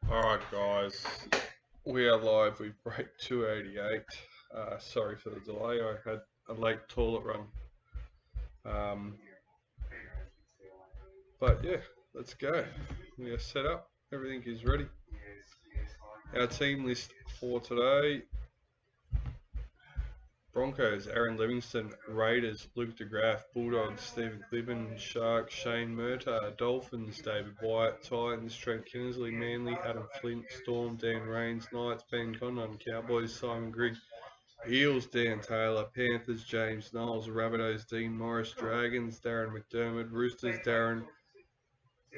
Alright guys, we are live with break 288. Sorry for the delay, I had a late toilet run. But yeah, let's go. We are set up, everything is ready. Our team list for today: Broncos, Aaron Livingston; Raiders, Luke de Graaf; Bulldogs, Stephen Clibben; Sharks, Shane Murtagh; Dolphins, David Wyatt; Titans, Trent Kinsley; Manly, Adam Flint; Storm, Dan Rains; Knights, Ben Condon; Cowboys, Simon Grigg; Eels, Dan Taylor; Panthers, James Knowles; Rabbitohs, Dean Morris; Dragons, Darren McDermott; Roosters, Darren;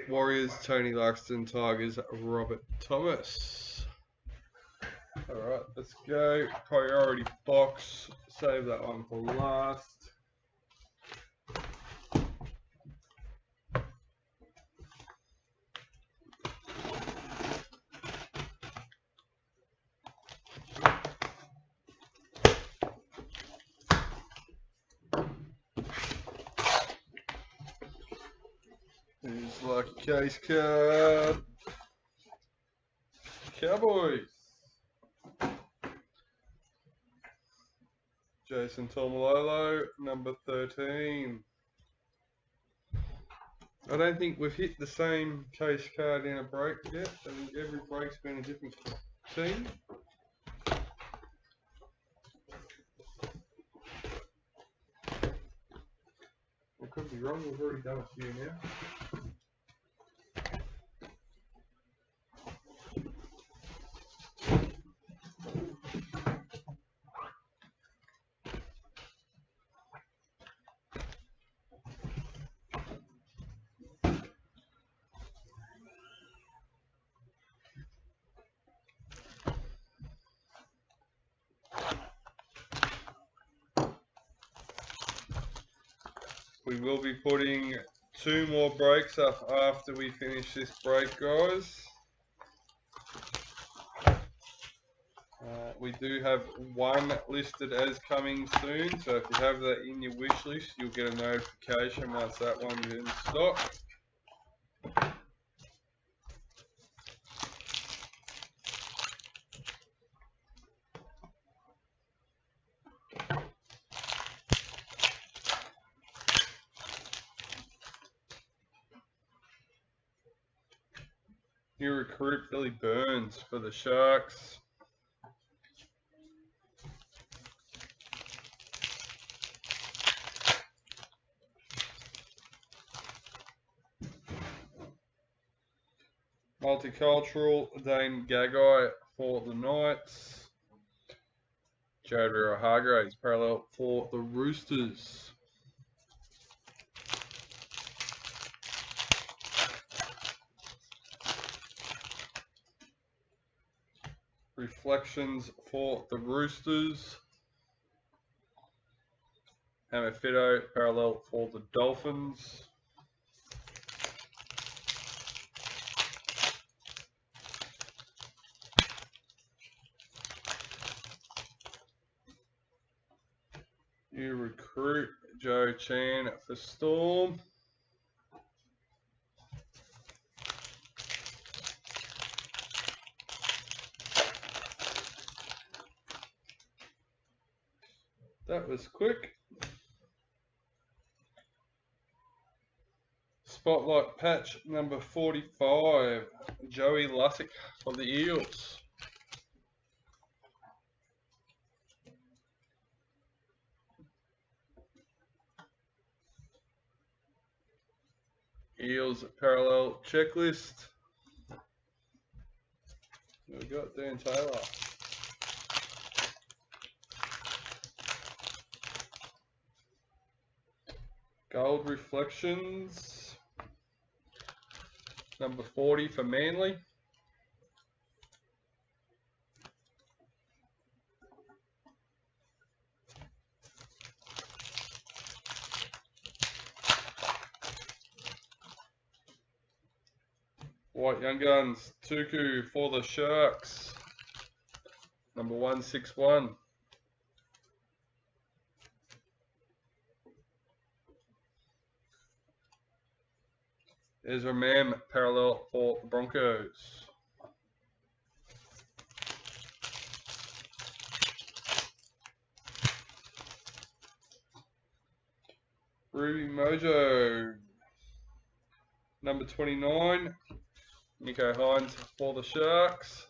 Warriors, Tony Luxton; Tigers, Robert Thomas. Alright, let's go. Priority box. Save that one for last. Here's lucky case card. Cowboys. Jason Taumalolo, number 13. I don't think we've hit the same case card in a break yet. I think every break's been a different team. I could be wrong, we've already done a few now. We will be putting 2 more breaks up after we finish this break, guys. We do have 1 listed as coming soon, so if you have that in your wish list, you'll get a notification once that one's in stock. New recruit Billy Burns for the Sharks. Multicultural Dane Gagai for the Knights. Jared Vera-Hargraves parallel for the Roosters. Reflections for the Roosters. Hammerfido parallel for the Dolphins. New recruit Joe Chan for Storm. That was quick. Spotlight patch number 45, Joey Lussick for the Eels. Eels parallel checklist. We got Dan Taylor. Gold reflections. Number 40 for Manly. White Young Guns, Tuku for the Sharks. Number 161. Ezra Mam parallel for the Broncos. Ruby Mojo. Number 29, Nico Hines for the Sharks.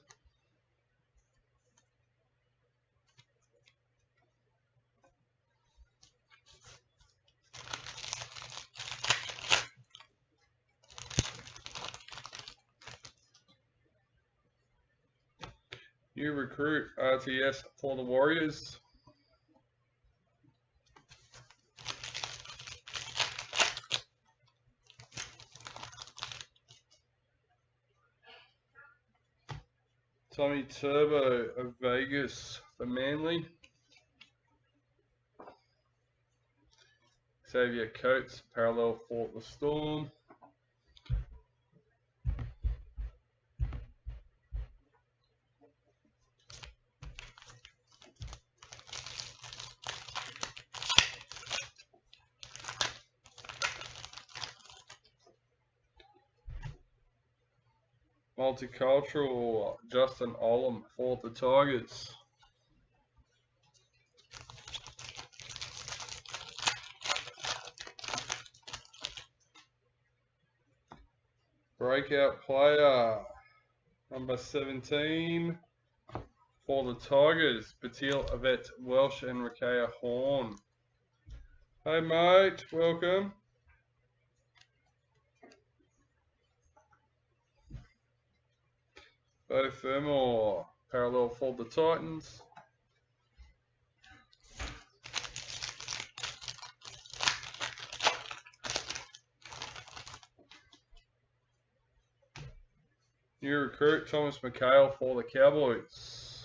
New recruit, RTS for the Warriors. Tommy Turbo of Vegas for Manly. Xavier Coates, parallel for the Storm. Multicultural, Justin Olam for the Tigers. Breakout player, number 17 for the Tigers, Patil, Avet, Welsh and Rakea Horn. Hey mate, welcome. Bo Fermor, parallel for the Titans. New recruit, Thomas McHale for the Cowboys.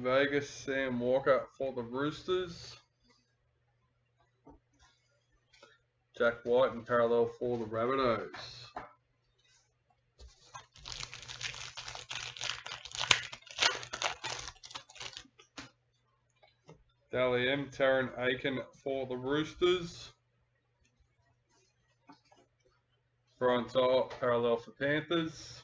Vegas, Sam Walker for the Roosters. Jack White and parallel for the Rabbitohs. Dally M, Taron Aiken for the Roosters. Brian Tyler, parallel for Panthers.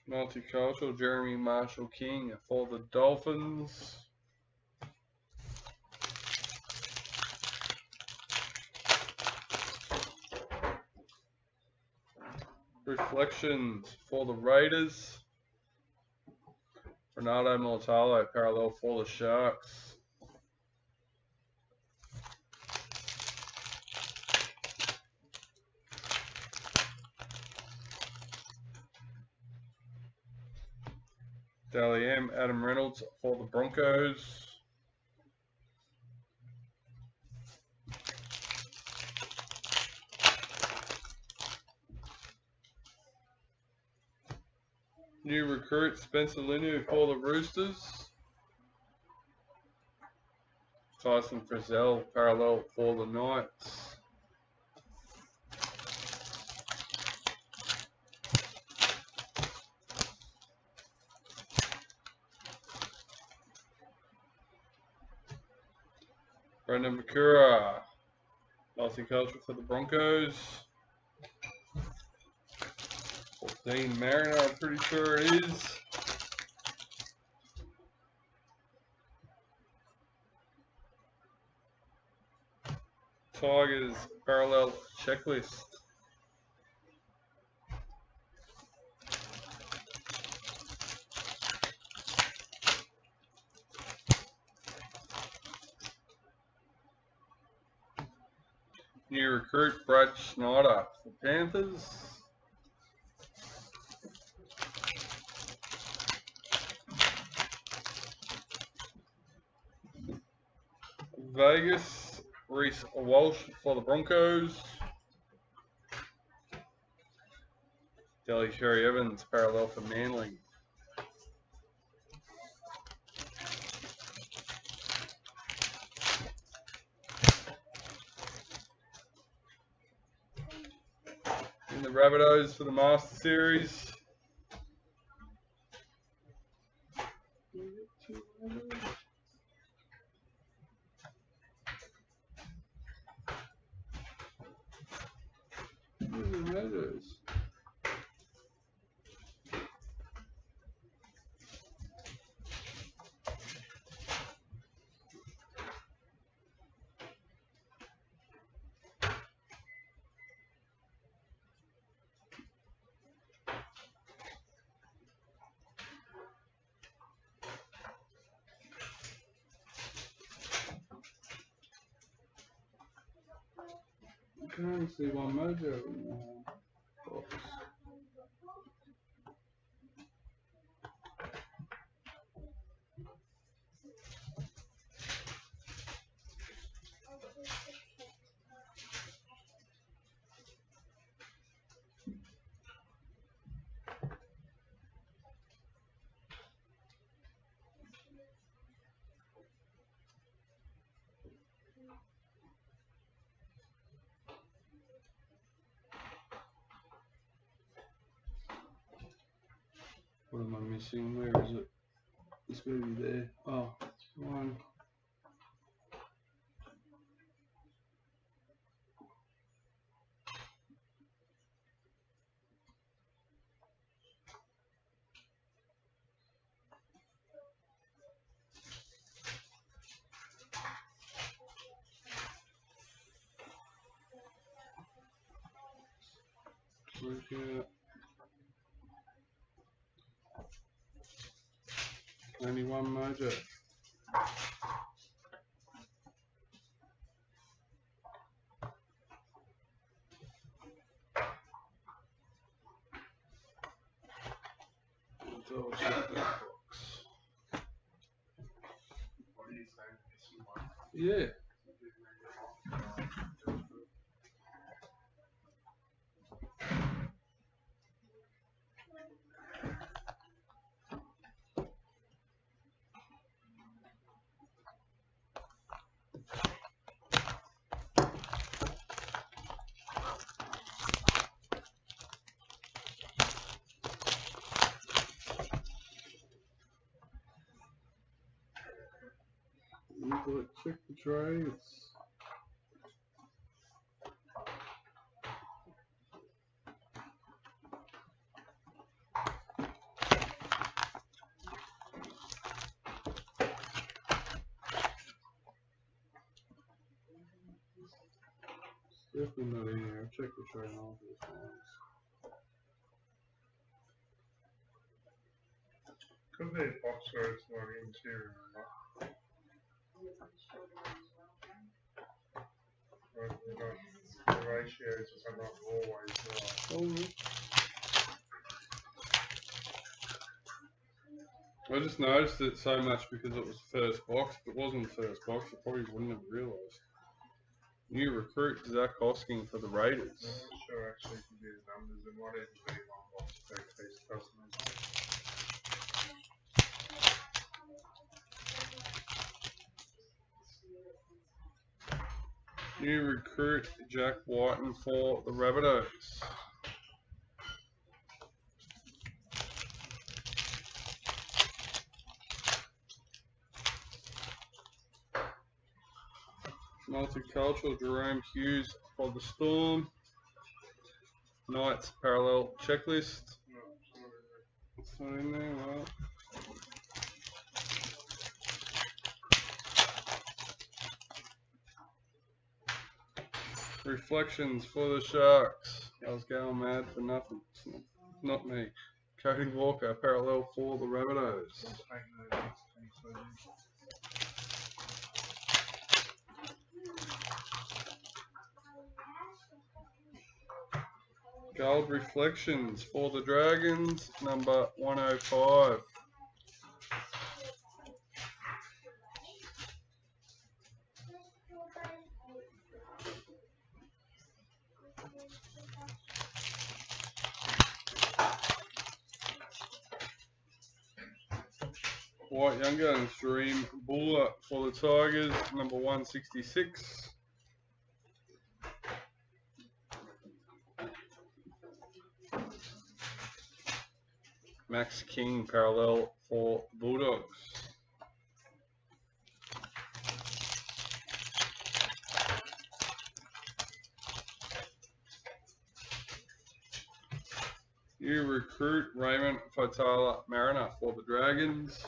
Multicultural, Jeremy Marshall King for the Dolphins. Reflections for the Raiders. Ronaldo Mulitalo, parallel for the Sharks. Dally M, Adam Reynolds for the Broncos. New recruit, Spencer Linu for the Roosters. Tyson Frizzell, parallel for the Knights. Brendan McCura, multicultural for the Broncos. Dean Mariner, I'm pretty sure it is. Tigers, parallel checklist. New recruit, Brad Schneider for Panthers. Vegas, Reese Walsh for the Broncos. Delhi Sherry Evans, parallel for Manly. In the Rabbitohs for the Master Series. Motors. I can't see one mojo in the box. What am I missing? Where is it? It's going to be there. Oh, one. Work out. Only one mojo. Double check that box. Yeah. Check the trades. Definitely not in here. I'll check the trade on all the times. Could be a box where it's not interior or not. The ratios are not always right. I just noticed it so much because it was the first box. If it wasn't the first box, I probably wouldn't have realised. New recruit Zach Hosking for the Raiders. I'm not sure actually if you do the numbers, it might even be one box per piece, doesn't it? New recruit Jack Whiten for the Rabbitohs. Multicultural Jerome Hughes for the Storm. Knights parallel checklist. No, It's not in there, well. Reflections for the Sharks. I was going mad for nothing. It's not me. Cody Walker, parallel for the Rabbitohs. I'll take the next conclusion. Gold Reflections for the Dragons, number 105. White Young Guns, Dream Buller for the Tigers, number 166. Max King, parallel for the Bulldogs. New recruit Raymond Fatala Mariner for the Dragons.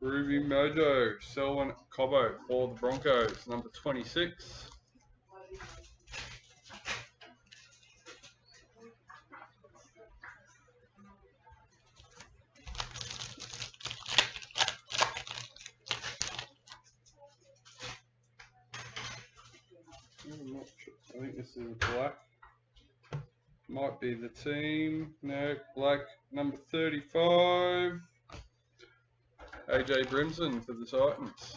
Ruby Mojo Selwyn Cobbo for the Broncos, number 26. I'm not sure. I think this is black. Might be the team. No, black, number 35. AJ Brimson for the Titans.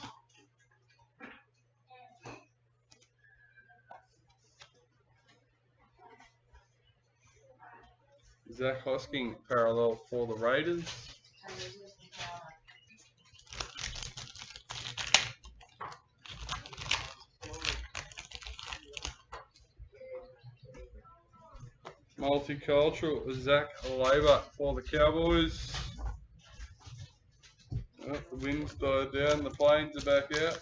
Zach Hosking parallel for the Raiders. Multicultural Zach Labour for the Cowboys. Oh, the wind's died down, the planes are back out.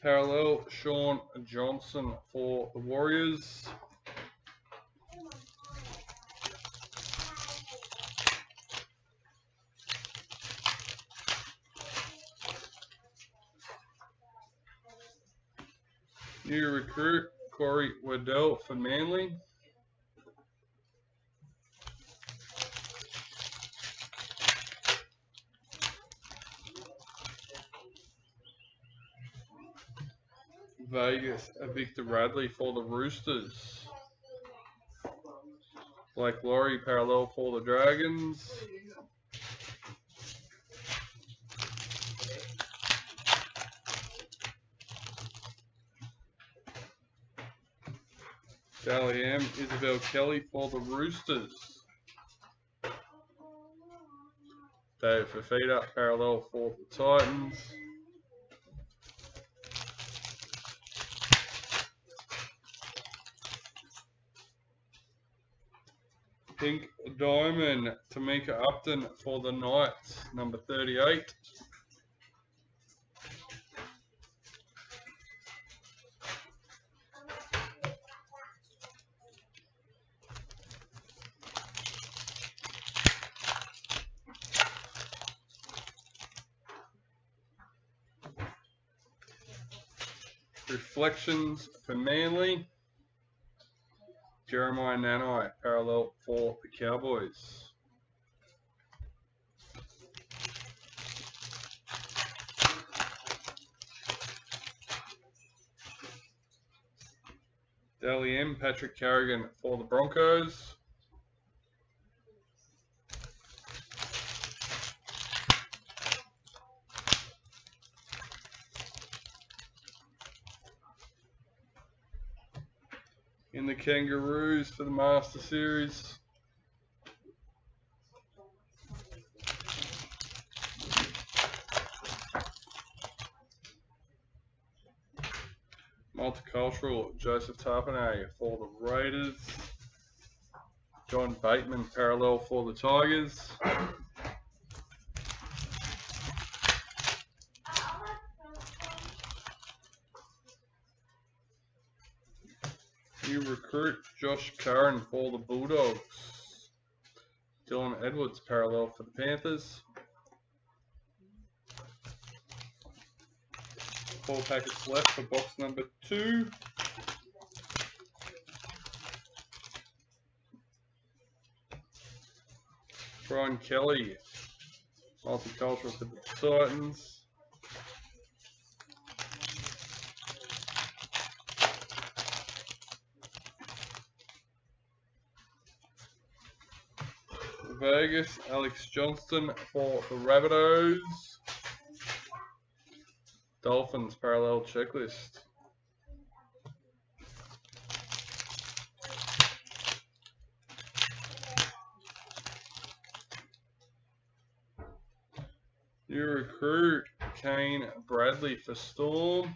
Parallel Sean Johnson for the Warriors. New recruit Corey Waddell for Manly. Vegas Victor Radley for the Roosters. Blake Laurie parallel for the Dragons. Dally M Isabel Kelly for the Roosters. Dave Fafita parallel for the Titans. Pink Diamond Tamika Upton for the Knights, number 38. Reflections for Manly. Jeremiah Nanai parallel for the Cowboys. Dally M Patrick Carrigan for the Broncos. In the Kangaroos for the Master Series. Multicultural Joseph Tarpanay for the Raiders. John Bateman parallel for the Tigers. New recruit Josh Curran for the Bulldogs. Dylan Edwards parallel for the Panthers. 4 packets left for box number 2. Brian Kelly, multicultural for the Titans. Vegas, Alex Johnston for the Rabbitohs. Dolphins parallel checklist. New recruit Kane Bradley for Storm.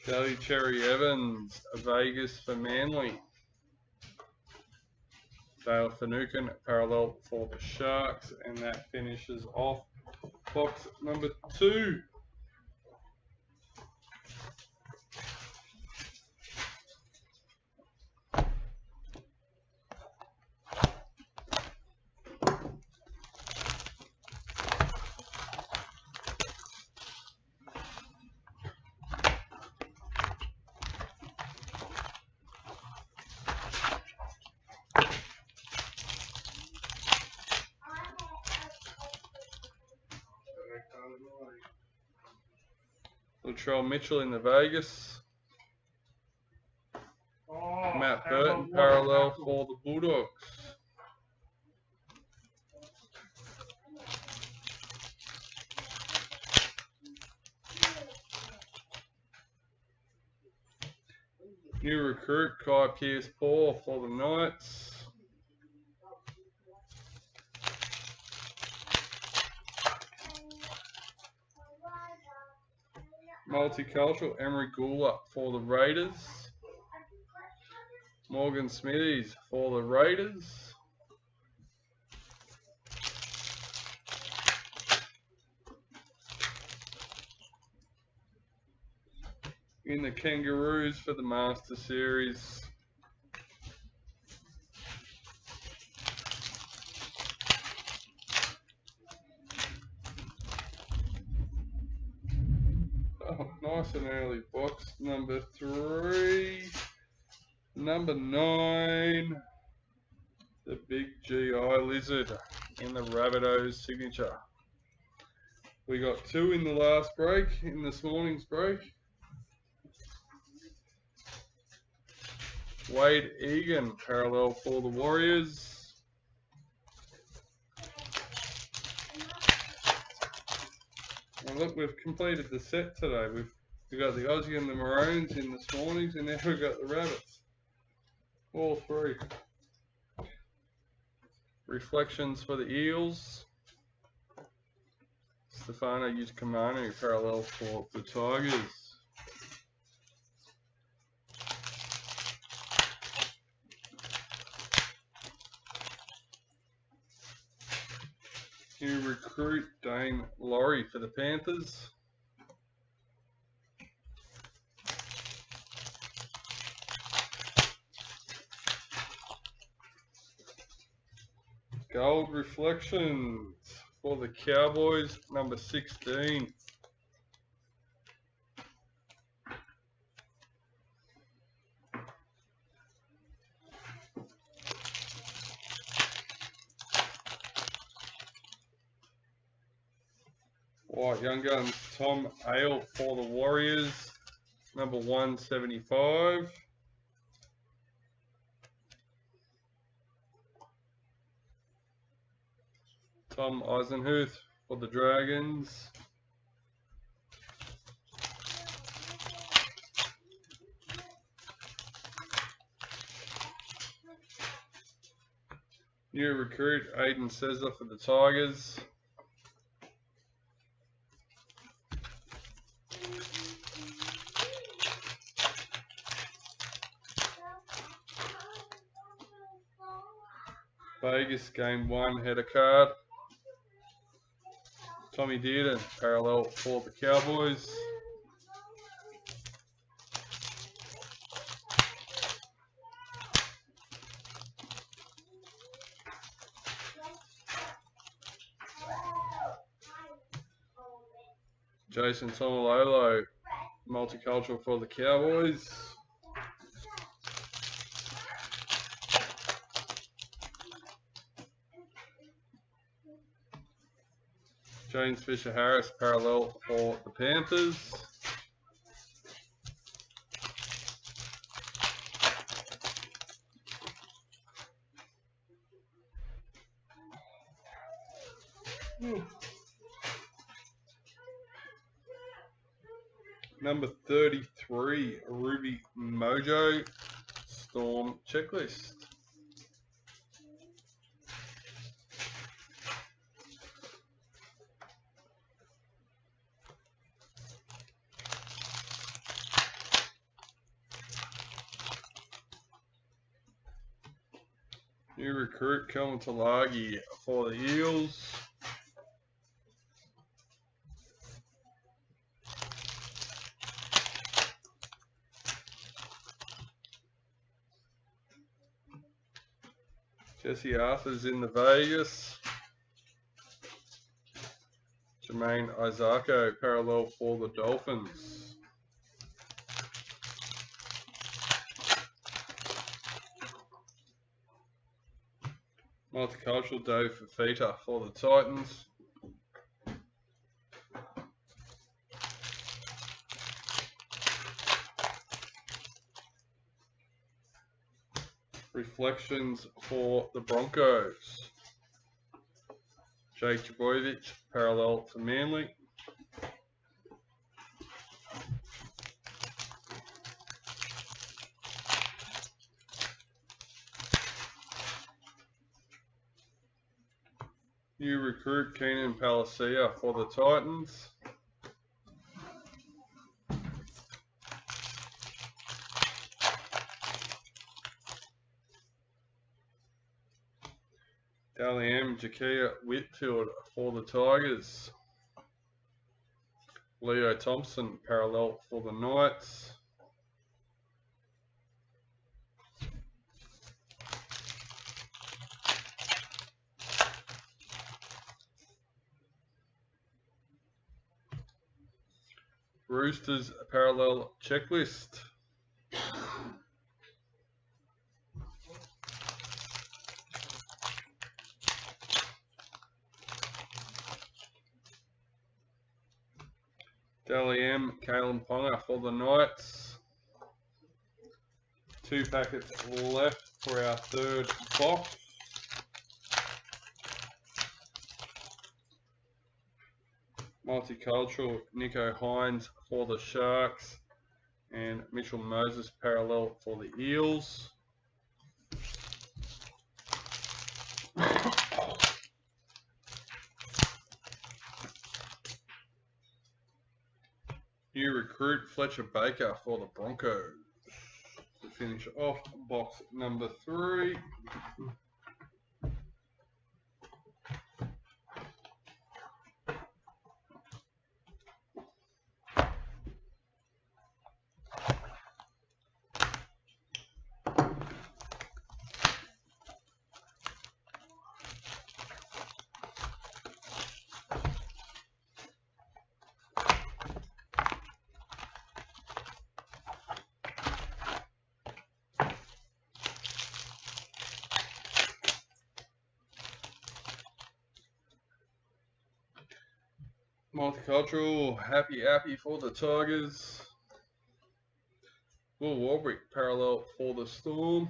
Daly Cherry Evans, Vegas for Manly. Dale Finucane, parallel for the Sharks, and that finishes off box number 2. Latrell Mitchell in the Vegas. Oh, Matt Burton, parallel for the Bulldogs. New recruit, Kai Pearce-Paul for the Knights. Multicultural, Emery Gula for the Raiders. Morgan Smithies for the Raiders. In the Kangaroos for the Master Series. Oh, nice and early box. Number 3. Number 9. The big GI Lizard in the Rabbitohs signature. We got 2 in the last break, in this morning's break. Wade Egan, parallel for the Warriors. And look, we've completed the set today. We've got the Aussie and the Maroons in this morning's, and now we've got the Rabbits. All 3. Reflections for the Eels. Stefano Utokumanu, parallel for the Tigers. New recruit, Dane Laurie for the Panthers. Gold reflections for the Cowboys, number 16. White Young Guns, Tom Ale for the Warriors, number 175. Tom Eisenhuth for the Dragons. New recruit, Aiden Sezler for the Tigers. Vegas game 1 header card. Tommy Dearden, parallel for the Cowboys. Jason Tomalolo, multicultural for the Cowboys. James Fisher-Harris, parallel for the Panthers. Number 33, Ruby Mojo, Storm Checklist. New recruit Kalmatalagi for the Eels. Jesse Arthur's in the Vegas. Jermaine Isako parallel for the Dolphins. Multicultural Dave Fafita for the Titans. Reflections for the Broncos. Jake Trbojevic, parallel for Manly. New recruit Keenan Palacia for the Titans. Dally M. Jakia Whitfield for the Tigers. Leo Thompson parallel for the Knights. Roosters parallel checklist. Dally M, Kalen Ponga for the Knights. 2 packets left for our third box. Multicultural Nico Hines for the Sharks and Mitchell Moses parallel for the Eels. New recruit Fletcher Baker for the Broncos to finish off box number 3. Multicultural Happy for the Tigers. Will Warbrick parallel for the Storm.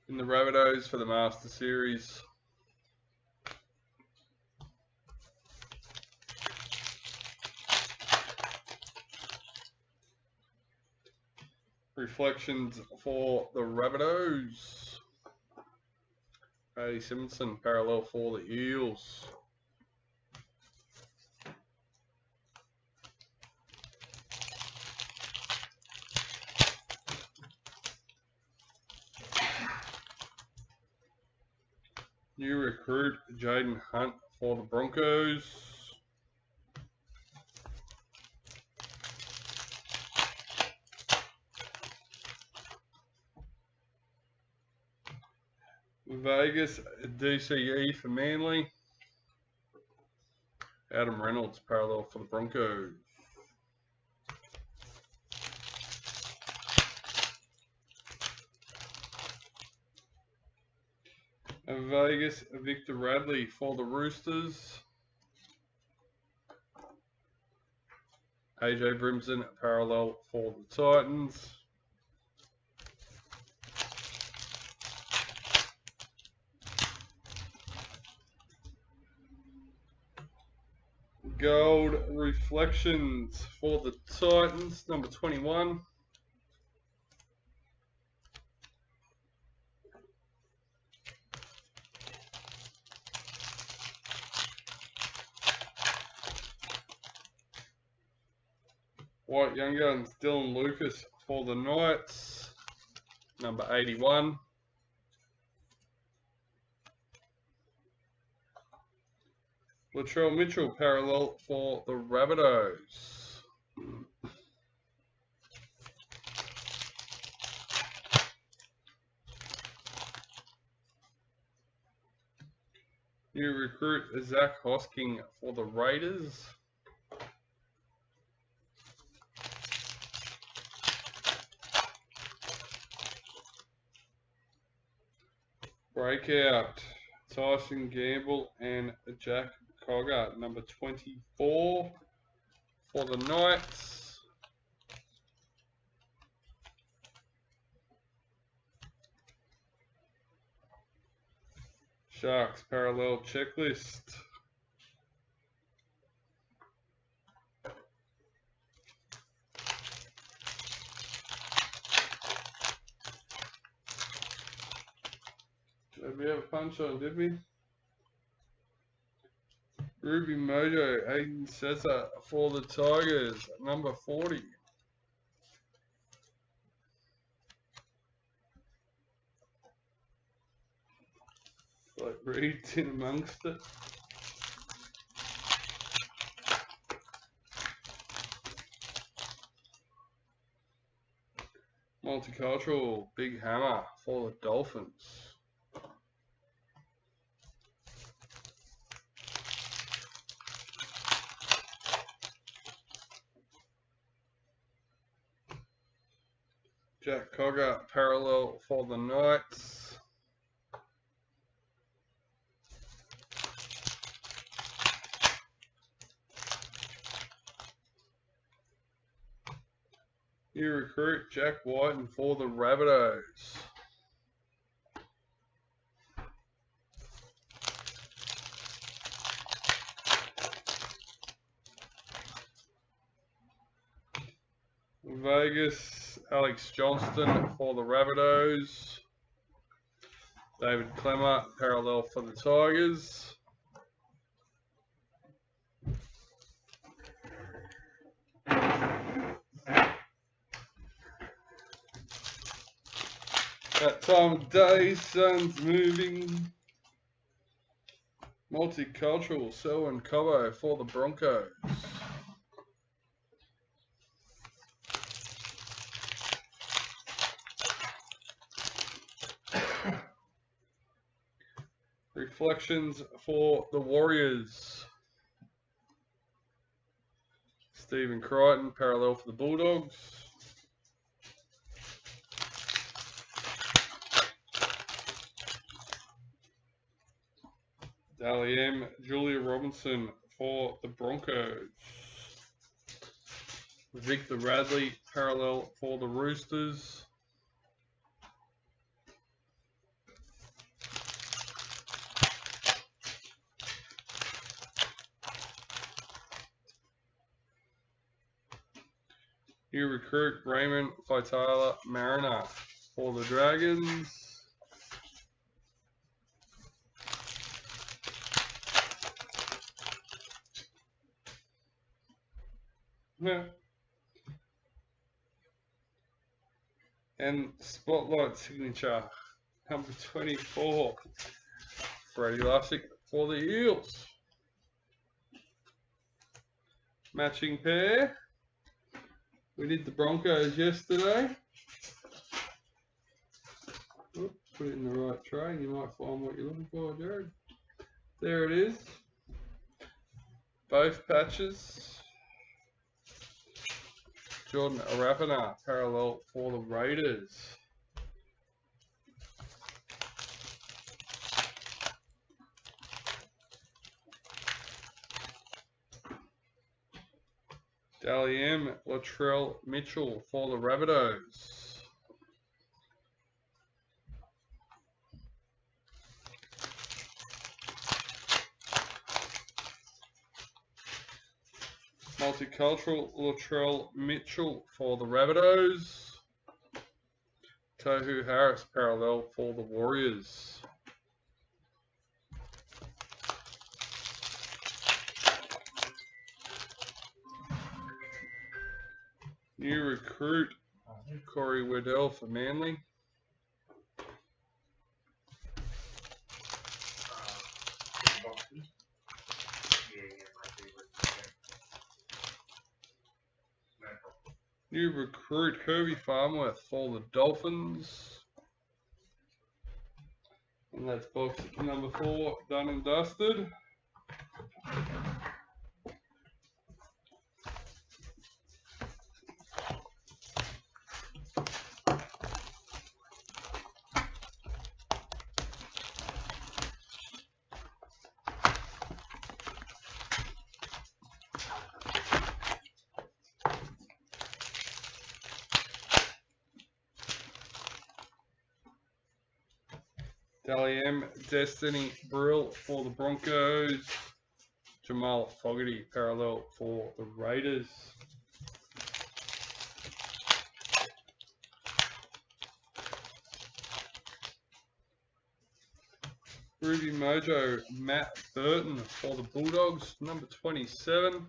In the Rabbitohs for the Master Series. Reflections for the Rabbitohs. Paddy Simpson parallel for the Eels. New recruit Jaden Hunt for the Broncos. Vegas DCE for Manly. Adam Reynolds parallel for the Broncos. Vegas Victor Radley for the Roosters. AJ Brimson parallel for the Titans. Gold Reflections for the Titans, number 21. White Young Guns, Dylan Lucas for the Knights, number 81. Latrell Mitchell, parallel for the Rabbitohs. New recruit Zach Hosking for the Raiders. Breakout Tyson Gamble and Jack Cogger, number 24 for the Knights. Sharks parallel checklist. Did we have a punch on, did we? Ruby Mojo, Aiden Cesar for the Tigers, number 40. Like Reed's in amongst it. Multicultural Big Hammer for the Dolphins. Jack Cogger parallel for the Knights. New recruit Jack Whiten for the Rabbitohs. Vegas Alex Johnston for the Rabbitohs. David Clemmer parallel for the Tigers. That time of day, sun's moving. Multicultural Selwyn Cobbo for the Broncos. Reflections for the Warriors. Stephen Crichton parallel for the Bulldogs. Dally M, Julia Robinson for the Broncos. Victor Radley parallel for the Roosters. New recruit Raymond Faitala Mariner for the Dragons. Yeah. And Spotlight signature number 24, Freddie Lussick for the Eels. Matching pair. We did the Broncos yesterday. Oops, put it in the right tray and you might find what you're looking for, Jared. There it is. Both patches. Jordan Arapana parallel for the Raiders. Dally M, Latrell Mitchell for the Rabbitohs. Multicultural Latrell Mitchell for the Rabbitohs. Tohu Harris parallel for the Warriors. New recruit, Corey Waddell for Manly. New recruit, Herbie Farmworth for the Dolphins. And that's box number 4 done and dusted. Dally M, Destiny Brill for the Broncos. Jamal Fogarty parallel for the Raiders. Ruby Mojo, Matt Burton for the Bulldogs, number 27.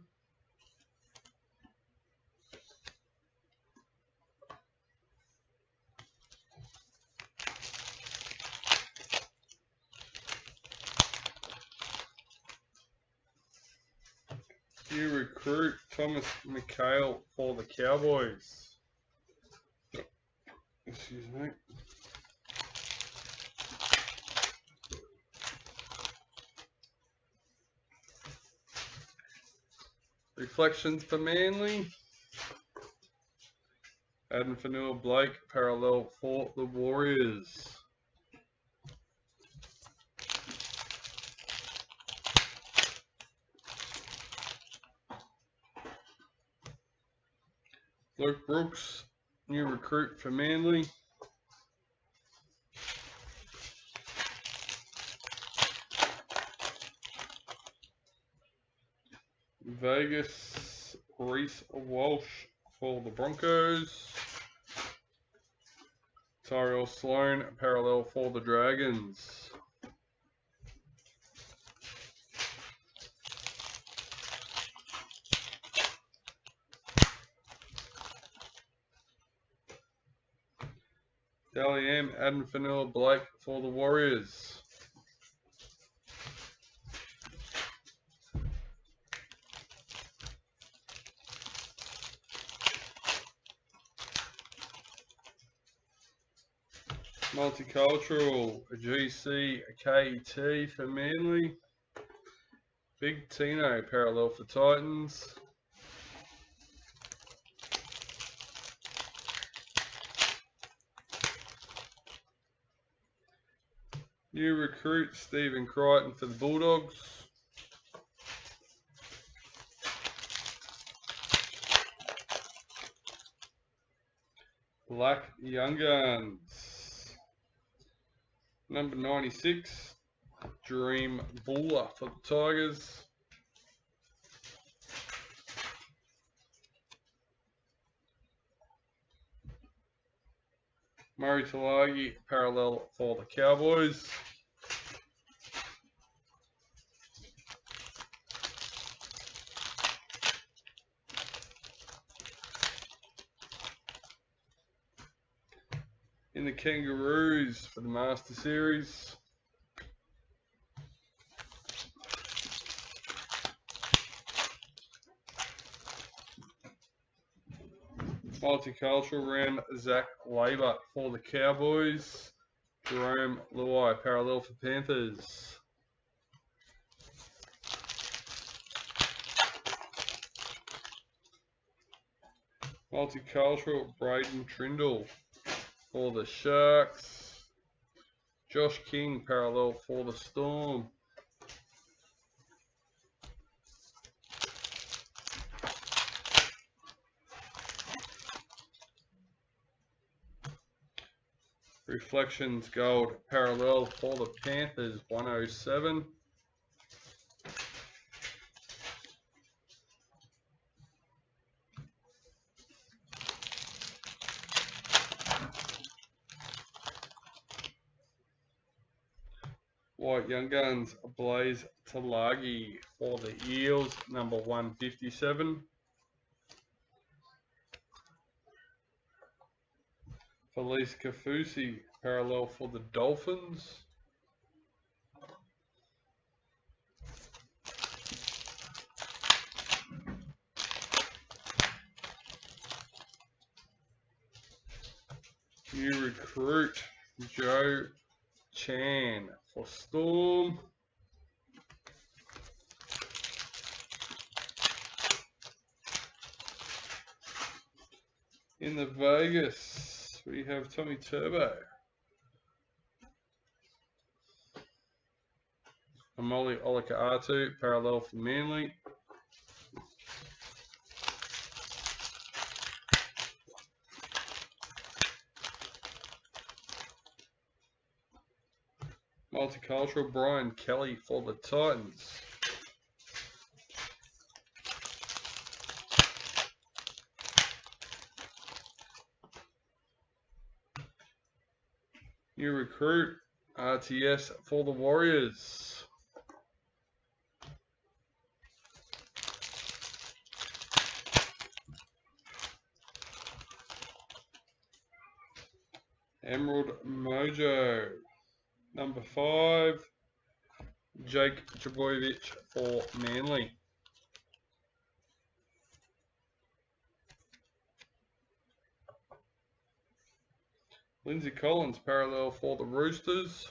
New recruit, Thomas McHale for the Cowboys. Excuse me. Reflections for Manly. Adam Fanua Blake parallel for the Warriors. Luke Brooks, new recruit for Manly. Vegas, Reese Walsh for the Broncos. Tyrell Sloan parallel for the Dragons. Dally M, Adam Fanua Blake for the Warriors. Multicultural, GC KT for Manly. Big Tino parallel for Titans. New recruit, Stephen Crichton for the Bulldogs. Black Young Guns. Number 96, Dream Buller for the Tigers. Murray Talagi parallel for the Cowboys. In the Kangaroos for the Master Series. Multicultural round, Zach Labour for the Cowboys. Jerome Luai parallel for Panthers. Multicultural, Braden Trindle for the Sharks. Josh King parallel for the Storm. Reflections Gold parallel for the Panthers, 107. White Young Guns, Blaze Talagi for the Eels, number 157. Felice Kafusi, parallel for the Dolphins. New recruit, Joe Chan for Storm. In the Vegas, we have Tommy Turbo. Amoli Olaka'atu, parallel for Manly. Multicultural, Brian Kelly for the Titans. New recruit, RTS for the Warriors. Emerald Mojo, number 5, Jake Trbojevic for Manly. Lindsay Collins, parallel for the Roosters.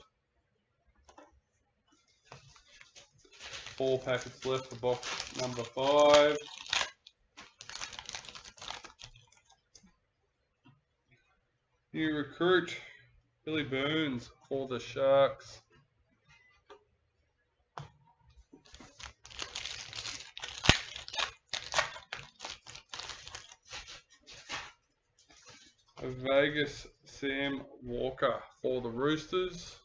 4 packets left for box number 5. New recruit, Billy Burns for the Sharks. Vegas, Sam Walker for the Roosters.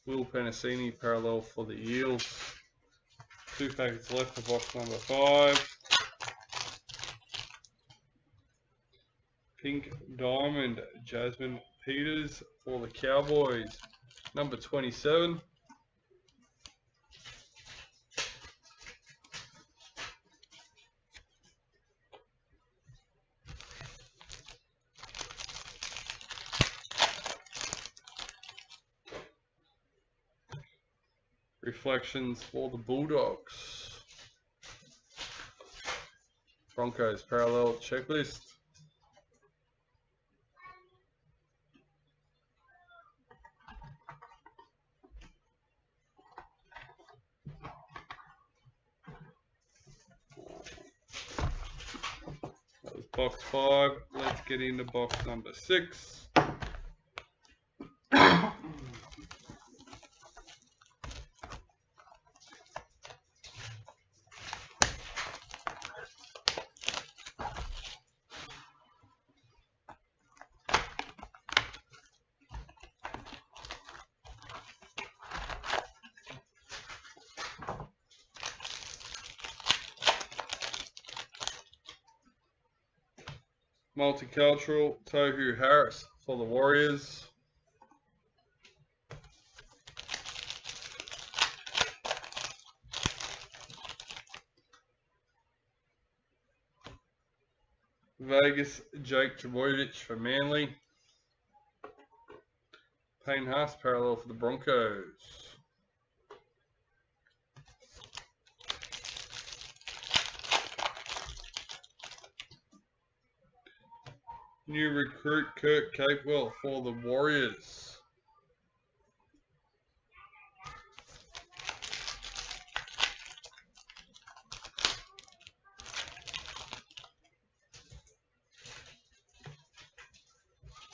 Will Penasini, parallel for the Eels. 2 packets left for box number 5. Pink Diamond, Jasmine Peters for the Cowboys. Number 27. Reflections for the Bulldogs. Broncos, parallel checklist. That was box 5. Let's get into box number 6. Multicultural, Tohu Harris for the Warriors. Vegas, Jake Trbojevic for Manly. Payne Haas, parallel for the Broncos. New recruit, Kurt Capewell for the Warriors.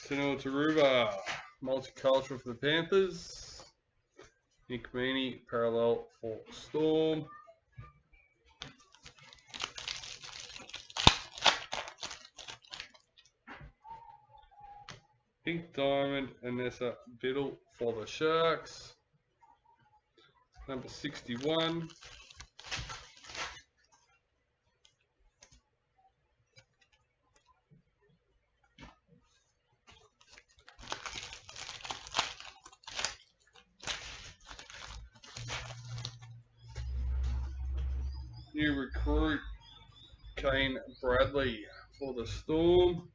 Sunil Taruva, multicultural for the Panthers. Nick Meaney, parallel for Storm. Pink Diamond, Anessa Biddle for the Sharks. Number 61. New recruit, Kane Bradley for the Storm.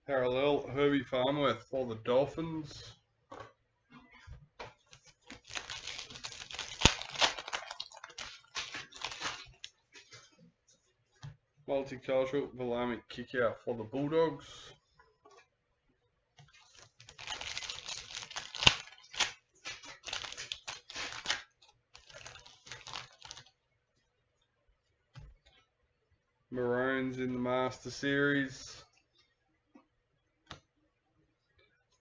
Parallel Herbie Farmworth for the Dolphins. Multicultural Valami Kickout for the Bulldogs. Maroons in the Master Series.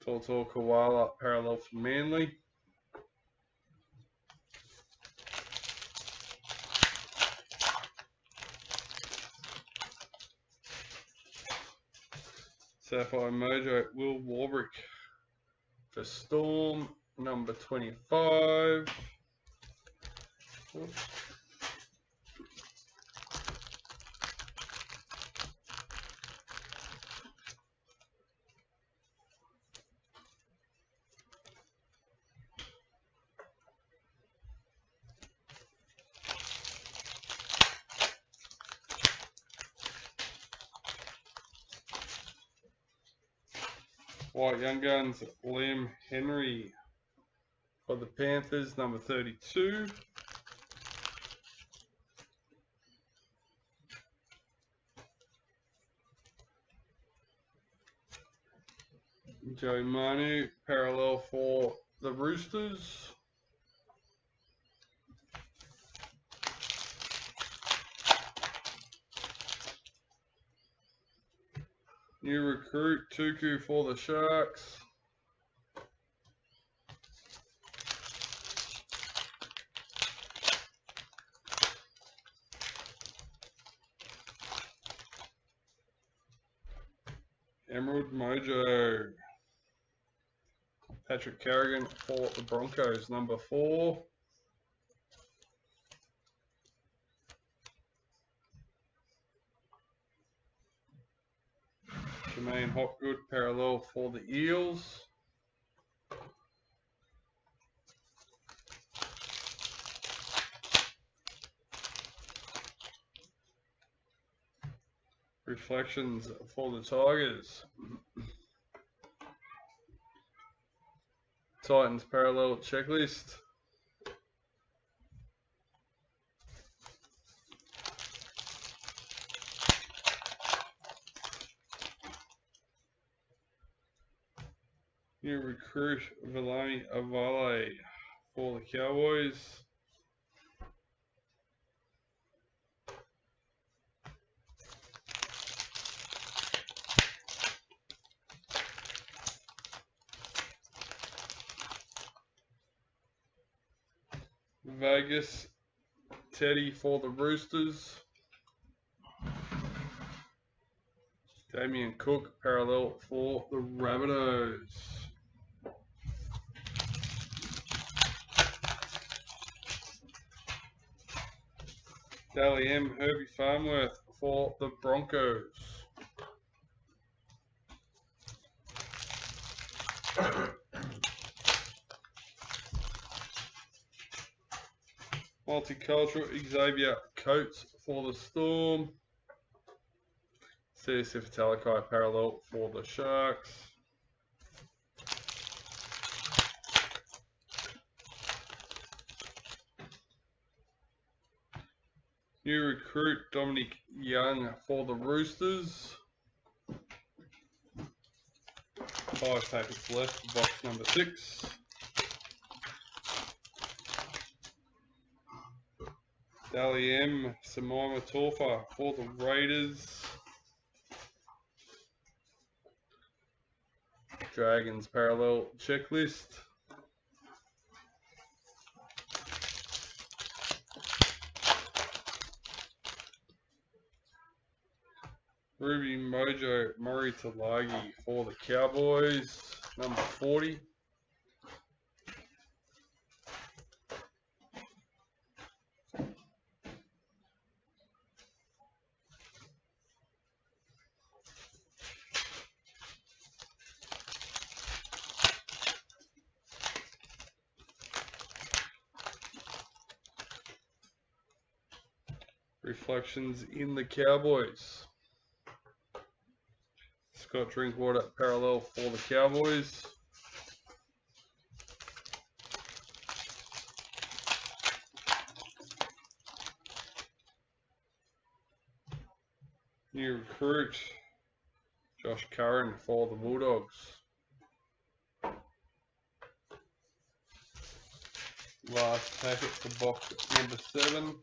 Tortor Koala parallel for Manly. Sapphire Mojo Will Warbrick for Storm, number 25. Oops. White Young Guns, Liam Henry for the Panthers, number 32. Joe Manu, parallel for the Roosters. New recruit, Tuku for the Sharks. Emerald Mojo. Patrick Carrigan for the Broncos, number 4. Jermaine Hopgood, parallel for the Eels. Reflections for the Tigers. Titans parallel checklist. New recruit Valami Avale for the Cowboys. Vegas Teddy for the Roosters. Damien Cook parallel for the Rabbitohs. Dally M Herbie Farmworth for the Broncos. Multicultural Xavier Coates for the Storm. CSF Talakai parallel for the Sharks. New recruit Dominic Young for the Roosters. 5 packets left, box number 6. Dally M Samaima Taufa for the Raiders. Dragons parallel checklist. Ruby Mojo Murray Talagi for the Cowboys, number 40. Reflections in the Cowboys. Scott Drinkwater parallel for the Cowboys. New recruit Josh Curran for the Bulldogs. Last packet for box number 7.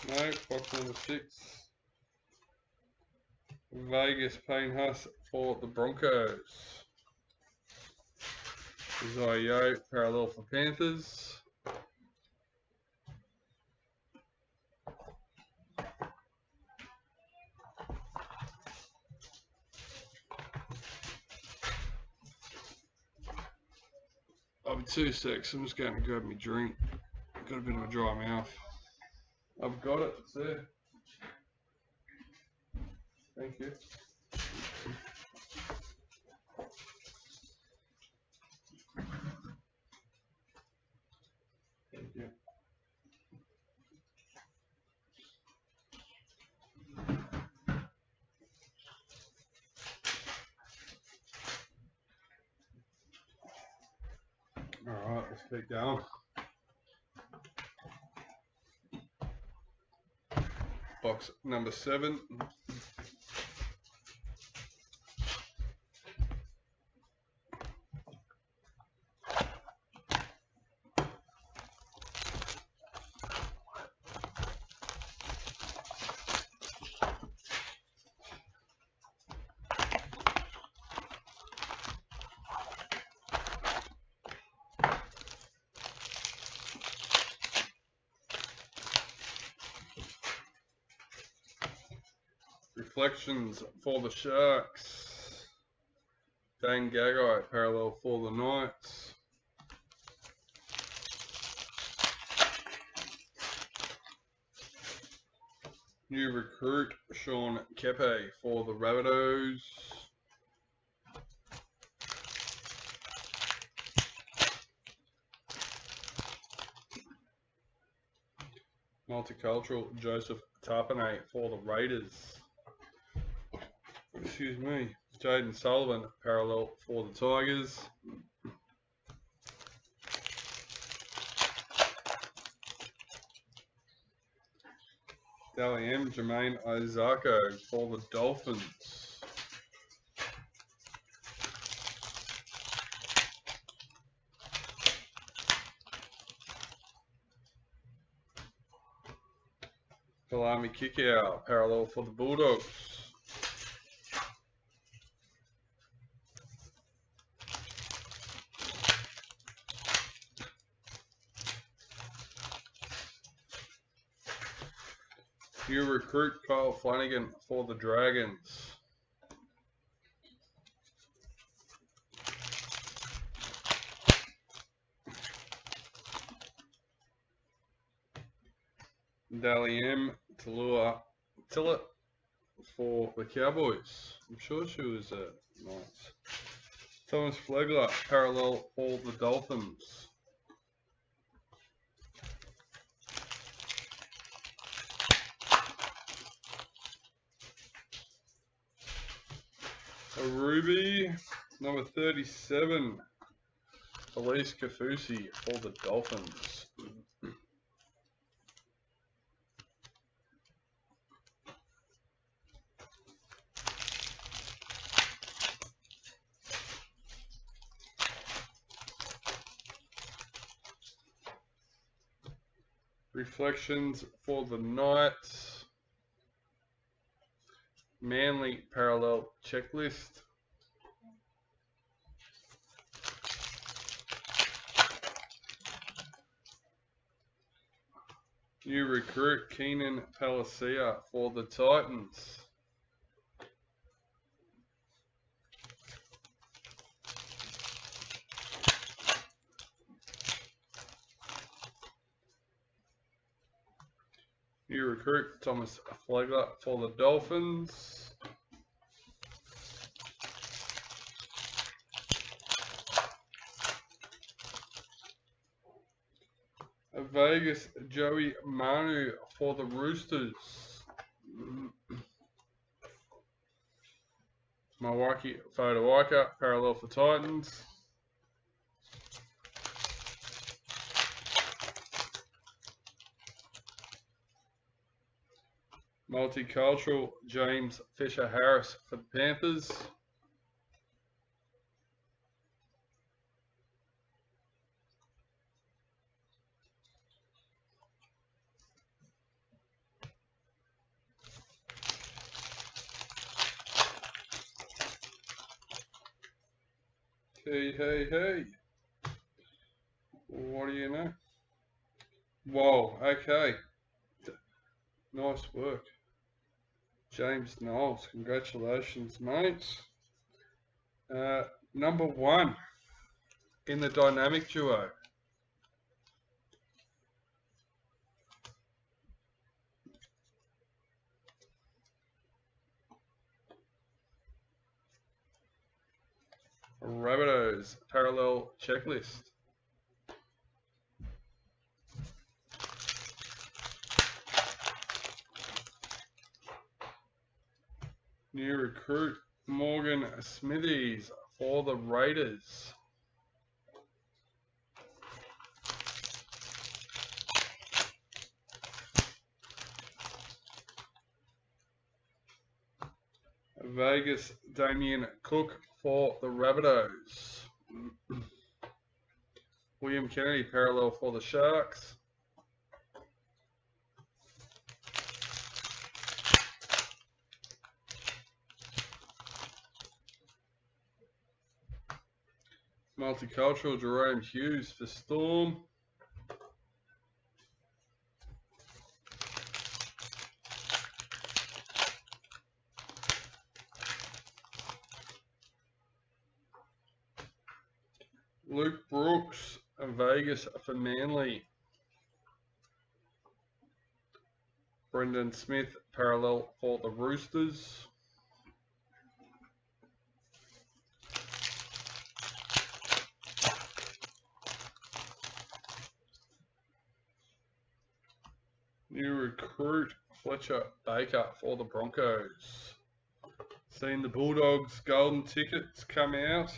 No, box number 6. Vegas Payne Huss for the Broncos. Zayo parallel for Panthers. I'll be 2 secs. I'm just going to grab my drink. Got a bit of a dry mouth. I've got it. It's there. Thank you. Thank you. Alright, let's keep going. Box number 7. Reflections for the Sharks. Dane Gagai parallel for the Knights. New recruit Sean Kepe for the Rabbitohs. Multicultural Joseph Tarpanay for the Raiders. Excuse me. Jaden Sullivan parallel for the Tigers. Dally M Jermaine Isako for the Dolphins. Kalami Kikau parallel for the Bulldogs. New recruit Kyle Flanagan for the Dragons. Dally M Tilla for the Cowboys. I'm sure she was nice. Thomas Flegler parallel for the Dolphins. A Ruby number 37. Elise Kafusi for the Dolphins. Reflections for the Knights. Manly parallel checklist. New recruit Keenan Palacia for the Titans. New recruit Thomas Flegler for the Dolphins. A Vegas Joey Manu for the Roosters. Milwaukee Fodawaika, parallel for Titans. Multicultural James Fisher Harris for the Panthers. Hey. What do you know? Whoa, okay. Nice work. James Knowles, congratulations, mate. Number 1 in the dynamic duo. Rabbitohs, parallel checklist. New recruit, Morgan Smithies for the Raiders. Vegas Damien Cook for the Rabbitohs. William Kennedy, parallel for the Sharks. Multicultural, Jerome Hughes for Storm. Luke Brooks and Vegas for Manly. Brendan Smith, parallel for the Roosters. New recruit, Fletcher Baker for the Broncos. Seen the Bulldogs golden tickets come out,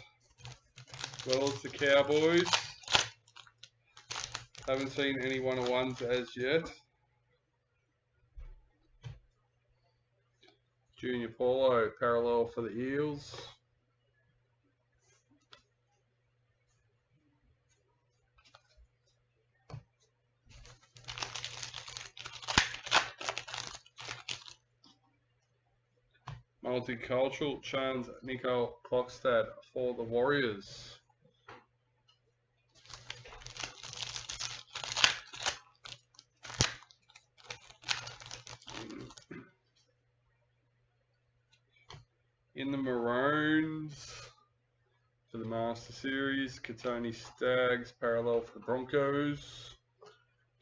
as well as the Cowboys. Haven't seen any 1-on-1s as yet. Junior Paulo, parallel for the Eels. Multicultural, Chance Nico Klokstad for the Warriors. In the Maroons for the Master Series, Katoni Staggs, parallel for the Broncos.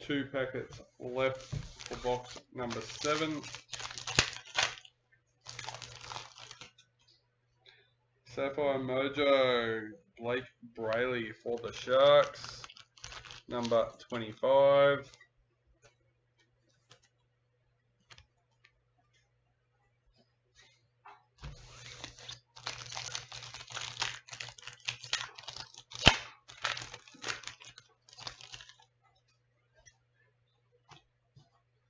2 packets left for box number 7. Sapphire Mojo, Blake Brayley for the Sharks, number 25.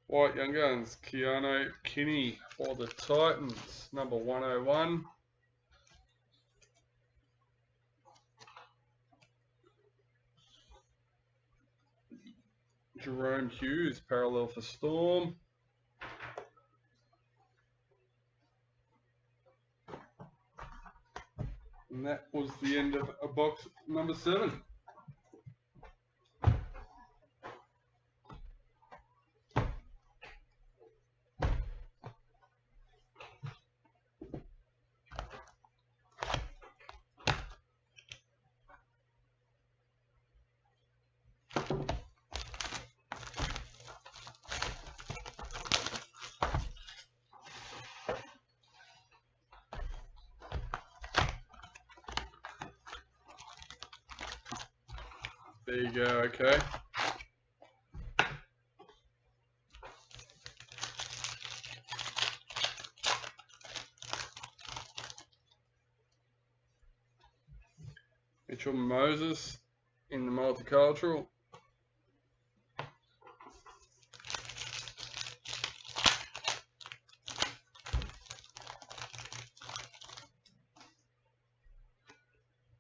White Young Guns, Keanu Kinney for the Titans, number 101. Jerome Hughes, parallel for Storm. And that was the end of box number 7. There you go, okay. Mitchell Moses in the multicultural.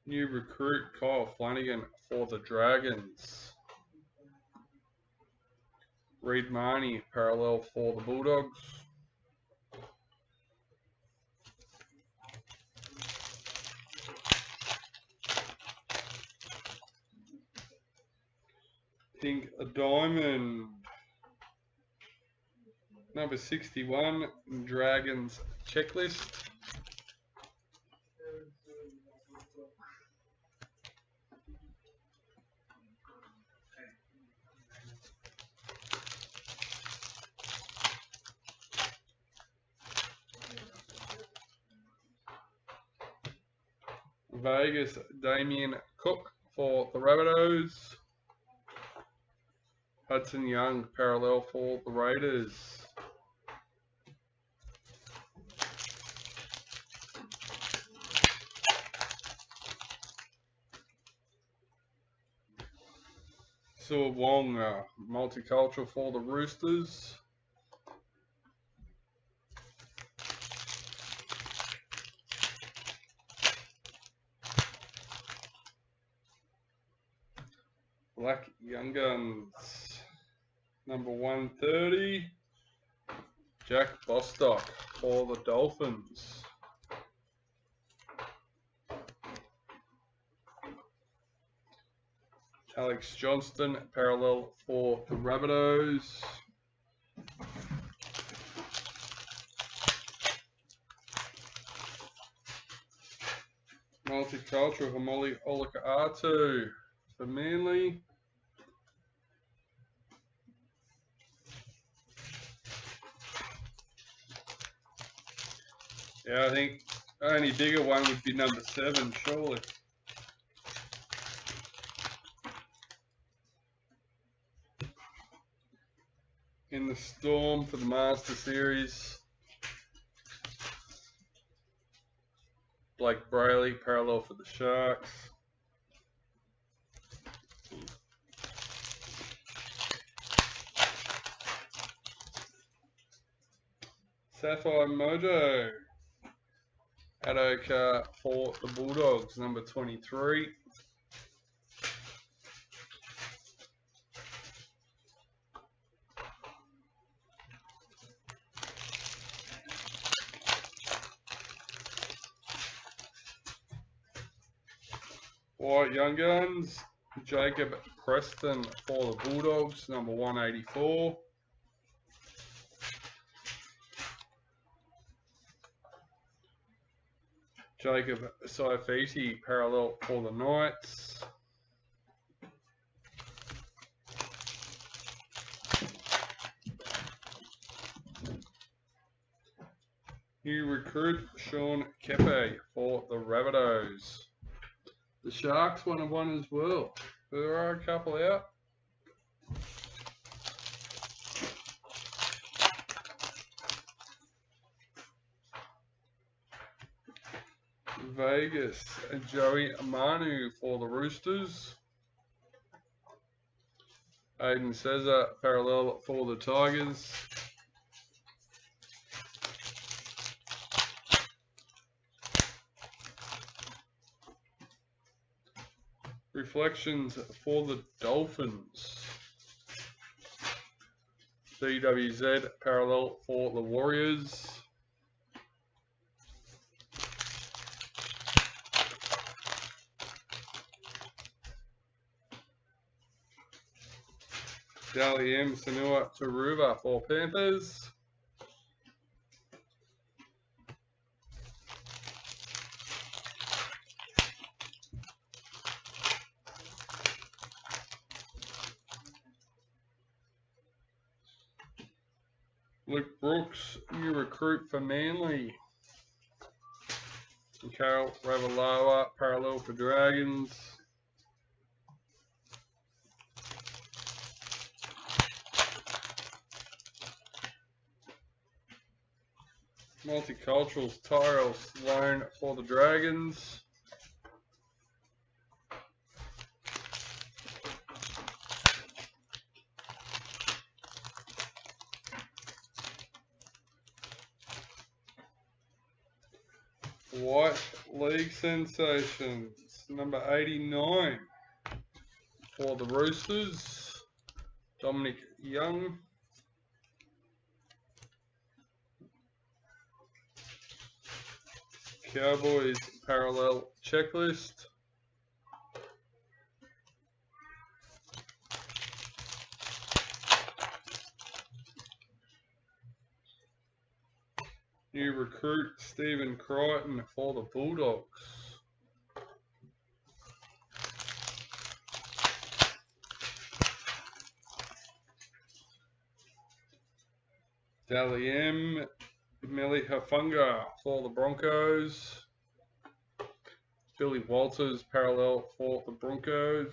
New recruit Kyle Flanagan for the Dragons. Reid Marnie parallel for the Bulldogs. Pink a diamond. Number 61, Dragons Checklist. Vegas, Damien Cook for the Rabbitohs. Hudson Young parallel for the Raiders. Sua Wong multicultural for the Roosters. Black Young Guns, number 130, Jack Bostock for the Dolphins. Alex Johnston parallel for the Rabbitohs. Multicultural Hamoli Olaka'atu for Manly. Yeah, I think the only bigger one would be number 7, surely. In the Storm for the Master Series, Blake Brayley parallel for the Sharks. Sapphire Mojo Adoka for the Bulldogs, number 23. White Young Guns, Jacob Preston for the Bulldogs, number 184. Jacob Saifiti parallel for the Knights. New recruit Sean Kepe for the Rabbitohs. The Sharks 1-of-1 as well. There are a couple out. Vegas and Joey Amanu for the Roosters. Aiden Cesar parallel for the Tigers. Reflections for the Dolphins. DWZ parallel for the Warriors. Dally M Sanua Taruva for Panthers. Luke Brooks, new recruit for Manly. And Carol Ravalawa, parallel for Dragons. Multiculturals, Tyrell Sloan for the Dragons. White League Sensations, number 89 for the Roosters, Dominic Young. Cowboys Parallel Checklist. New recruit Stephen Crichton for the Bulldogs. Dally M. Melihafunga for the Broncos. Billy Walters parallel for the Broncos.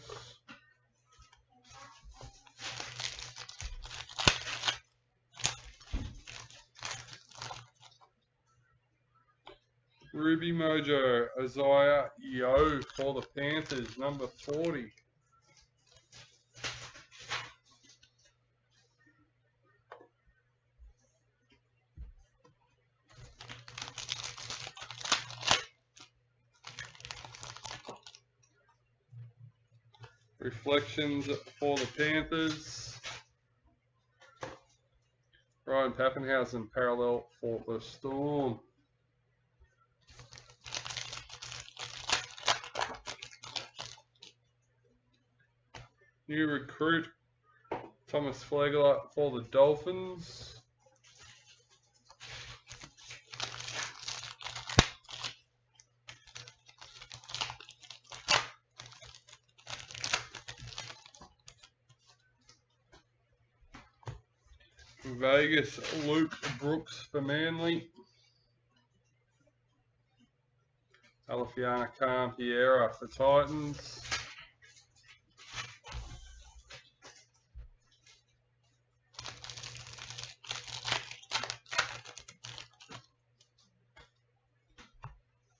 Ruby Mojo, Isaiah Yo for the Panthers, number 40. Reflections for the Panthers. Ryan Pappenhausen parallel for the Storm. New recruit Thomas Flegler for the Dolphins. Vegas Luke Brooks for Manly. Alafiana Khan-Pierre for Titans.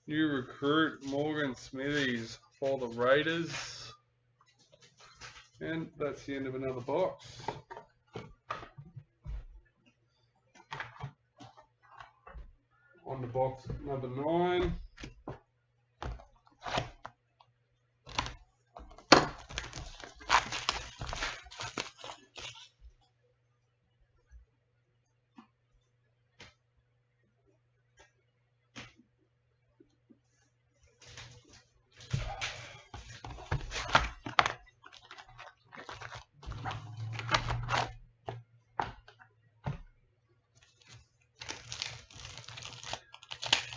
New recruit Morgan Smithies for the Raiders. And that's the end of another box. On to box number 9.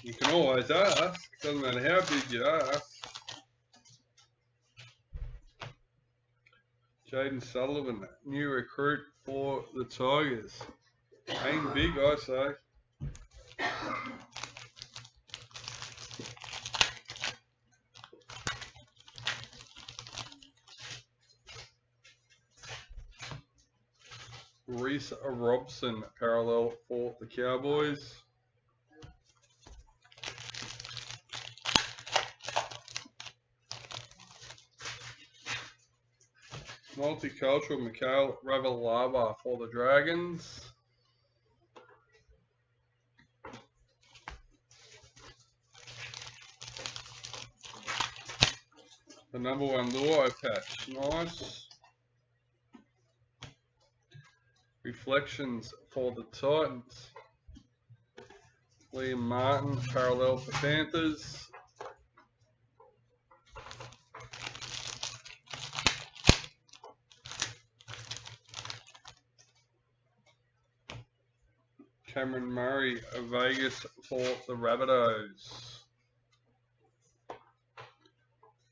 You can always ask, doesn't matter how big you ask. Jaden Sullivan, new recruit for the Tigers. Ain't big, I say. Reese Robson, parallel for the Cowboys. Multicultural Mikhail Ravalava for the Dragons. The number 1 Luai patch, nice. Reflections for the Titans. Liam Martin, parallel for Panthers. Cameron Murray of Vegas for the Rabbitohs.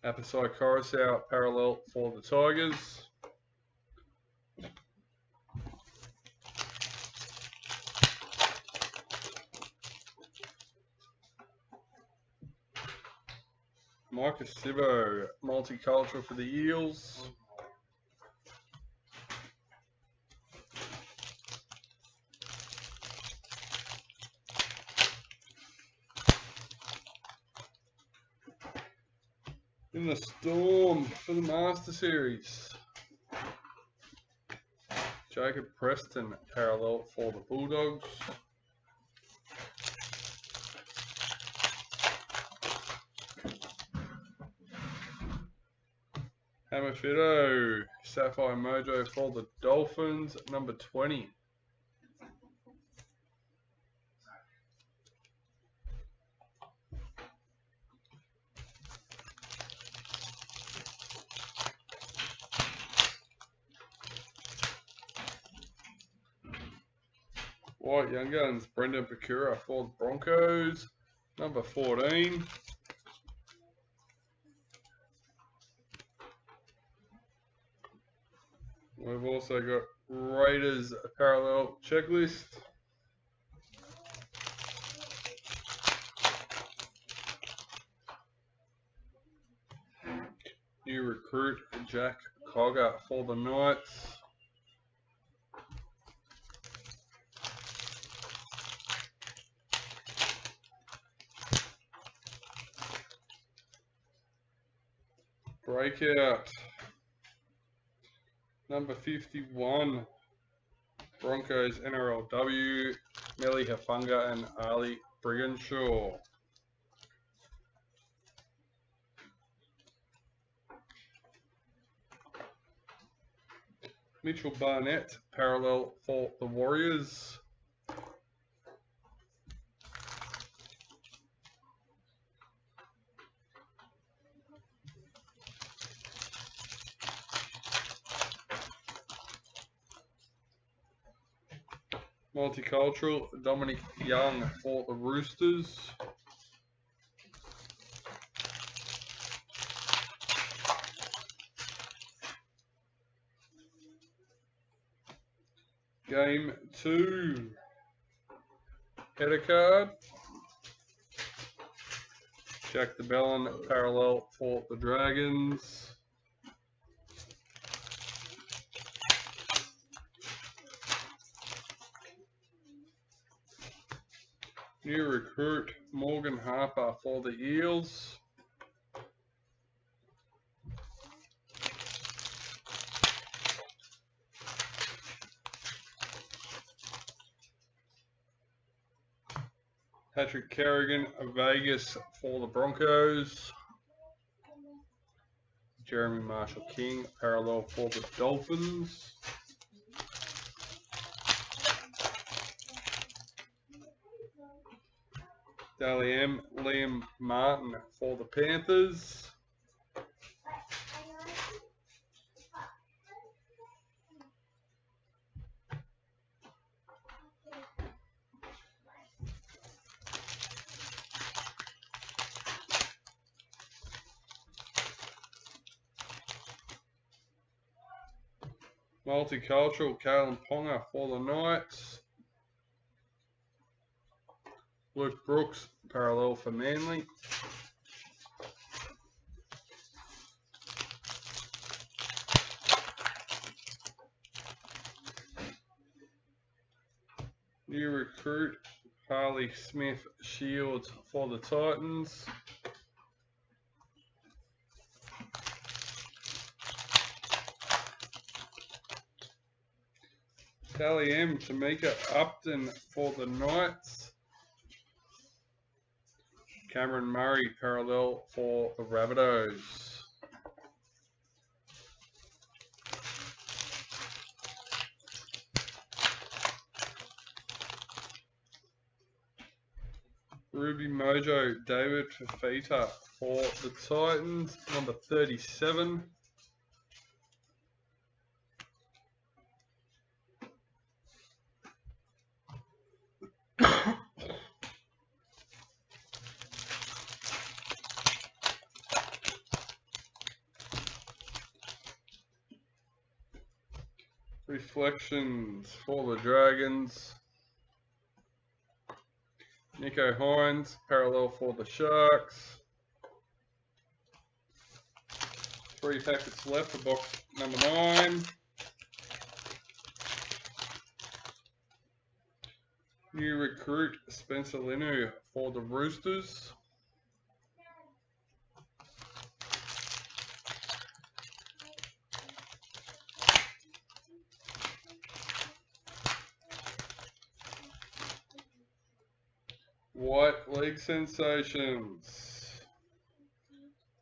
Apasai Coruscant parallel for the Tigers. Micah Sivo, multicultural for the Eels. In the Storm for the Master Series. Jacob Preston, parallel for the Bulldogs. Perfetto. Sapphire Mojo for the Dolphins, number 20. White Young Guns, Brendan Pecura for the Broncos, number 14. We've also got Raiders Parallel Checklist. New recruit Jack Cogger for the Knights. Breakout. Number 51. Broncos NRLW. Melly Hafunga and Ali Briganshaw. Mitchell Barnett, parallel for the Warriors. Multicultural, Dominic Young for the Roosters. Game 2. Header card. Jack de Belin, parallel for the Dragons. New recruit Morgan Harper for the Eels. Patrick Carrigan, Vegas for the Broncos. Jeremy Marshall King, parallel for the Dolphins. Dally M, Liam Martin for the Panthers. Multicultural, Kalen Ponga for the Knights. Luke Brooks, parallel for Manly. New recruit Harley Smith Shields for the Titans. Dally M, Tamika Upton for the Knights. Cameron Murray, parallel for the Rabbitohs. Ruby Mojo, David Fafita for the Titans, number 37. Reflections for the Dragons. Nico Hines, parallel for the Sharks. 3 packets left for box number 9. New recruit Spencer Linu for the Roosters. White League Sensations.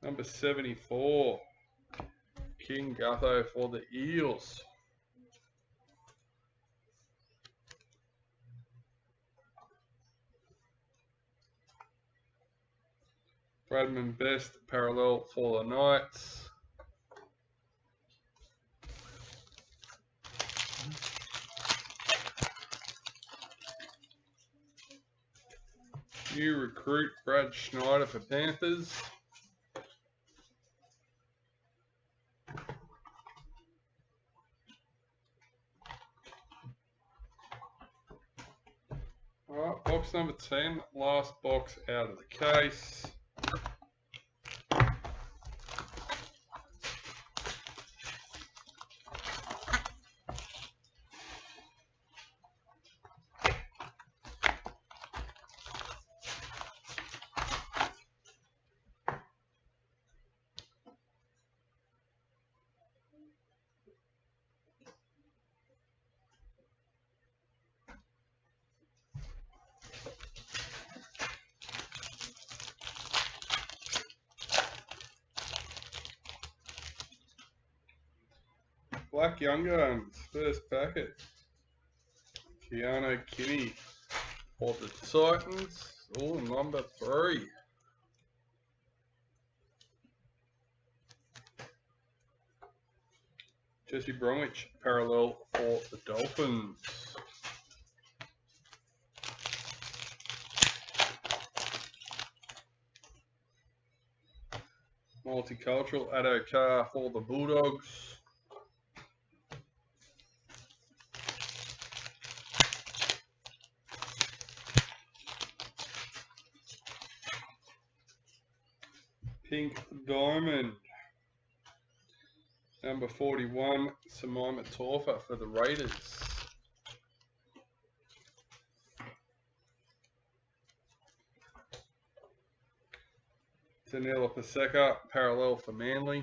Number 74. King Gutho for the Eels. Bradman Best parallel for the Knights. New recruit Brad Schneider for Panthers. Alright, box number 10, last box out of the case. Black Young Guns, first packet. Keanu Kinney for the Titans. Oh, number 3. Jesse Bromwich parallel for the Dolphins. Multicultural Addo Carr for the Bulldogs. Pink Diamond. Number 41, Samaima Taufa for the Raiders. Danila Paseka, parallel for Manly.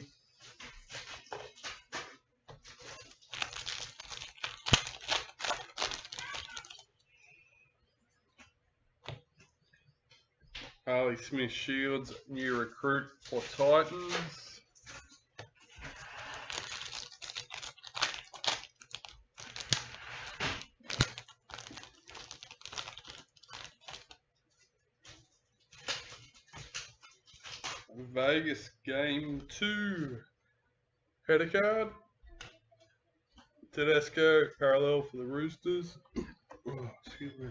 Harley Smith Shields, new recruit for Titans. Vegas Game 2 header card. Tedesco parallel for the Roosters. Oh, excuse me.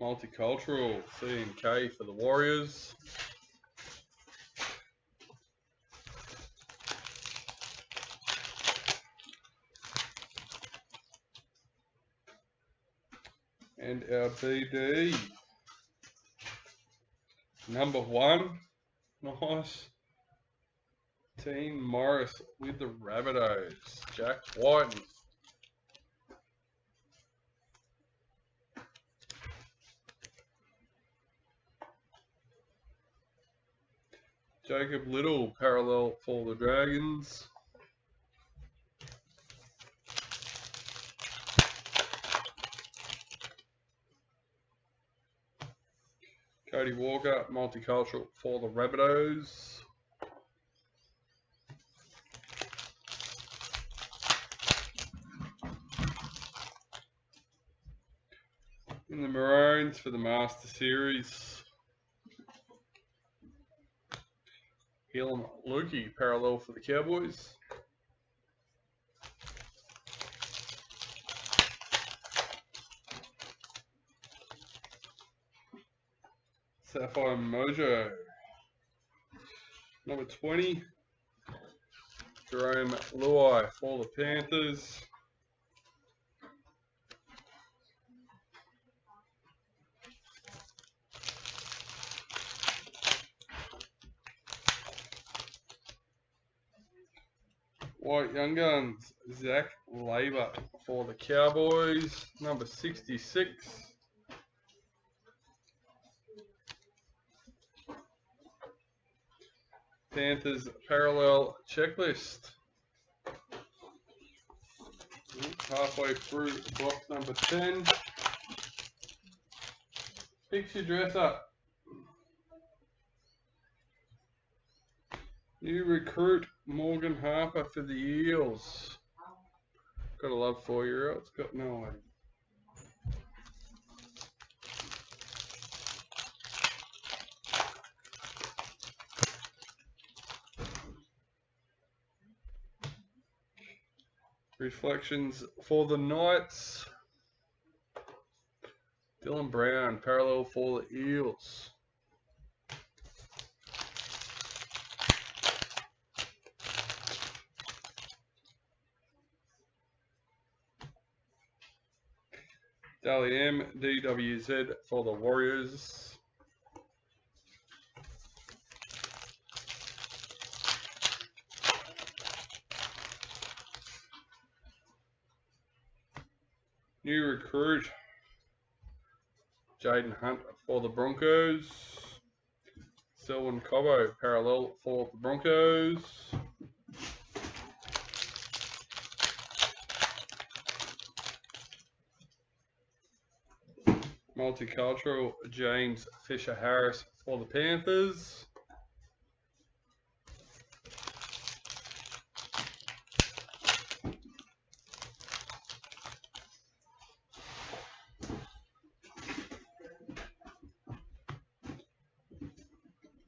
Multicultural C&K for the Warriors. And our BD. Number 1. Nice. Team Morris with the Rabbitohs. Jack Whiten. Jacob Little parallel for the Dragons. Cody Walker, multicultural for the Rabbitohs. In the Maroons for the Master Series. Helen Lukey, parallel for the Cowboys. Sapphire Mojo. Number 20. Jerome Luai for the Panthers. White Young Guns, Zach Labour for the Cowboys. Number 66. Panthers parallel checklist. Halfway through box number 10. Fix your dress up. New recruit Morgan Harper for the Eels. Gotta love 4-year-olds, got no idea. Reflections for the Knights. Dylan Brown, parallel for the Eels. Dally M, DWZ for the Warriors. New recruit, Jaden Hunt for the Broncos. Selwyn Cobbo, parallel for the Broncos. Multicultural, James Fisher-Harris for the Panthers.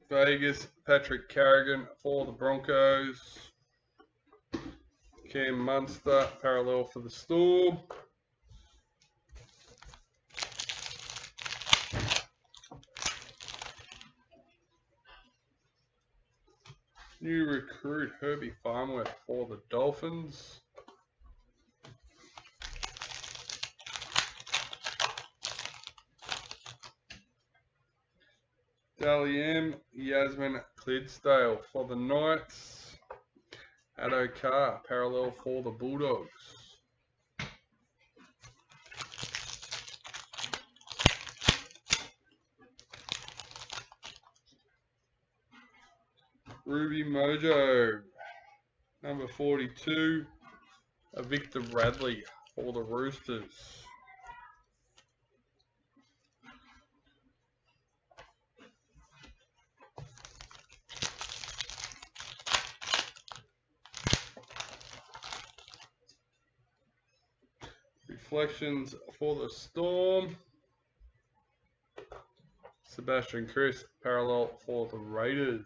Vegas, Patrick Carrigan for the Broncos. Cam Munster, parallel for the Storm. New recruit, Herbie Farmworth for the Dolphins. Dally M, Yasmin Clydesdale for the Knights. Addo Carr, parallel for the Bulldogs. Ruby Mojo, number 42, Victor Radley for the Roosters. Reflections for the Storm. Sebastian Chris, parallel for the Raiders.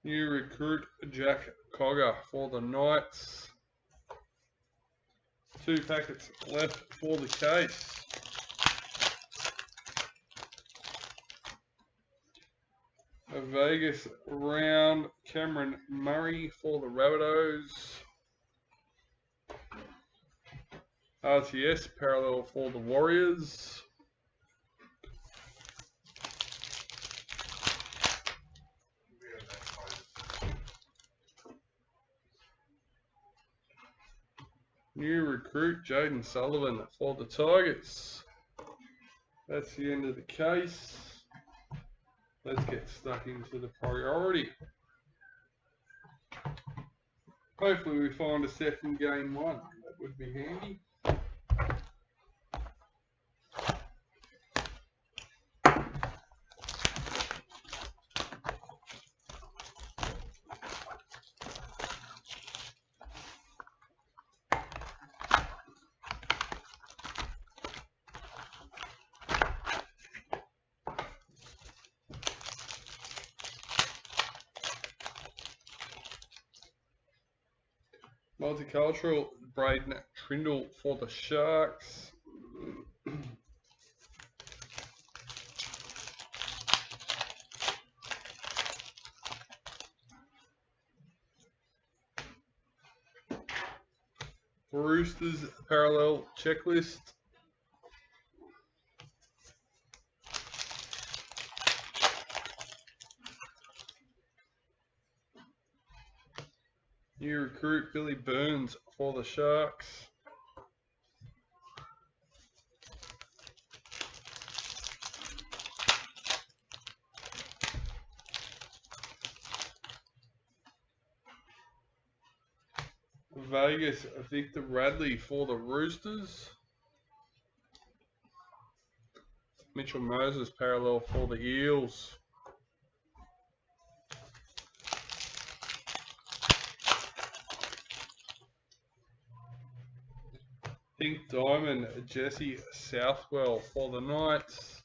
New recruit, Jack Cogger for the Knights. 2 packets left for the case. A Vegas round, Cameron Murray for the Rabbitohs. RTS, parallel for the Warriors. New recruit, Jaden Sullivan for the Tigers. That's the end of the case. Let's get stuck into the priority. Hopefully we find a second game one. That would be handy. Multicultural, Braden Trindle for the Sharks. Roosters, parallel checklist. New recruit, Billy Burns for the Sharks. Vegas, Victor Radley for the Roosters. Mitchell Moses parallel for the Eels. Pink Diamond, Jesse Southwell for the Knights.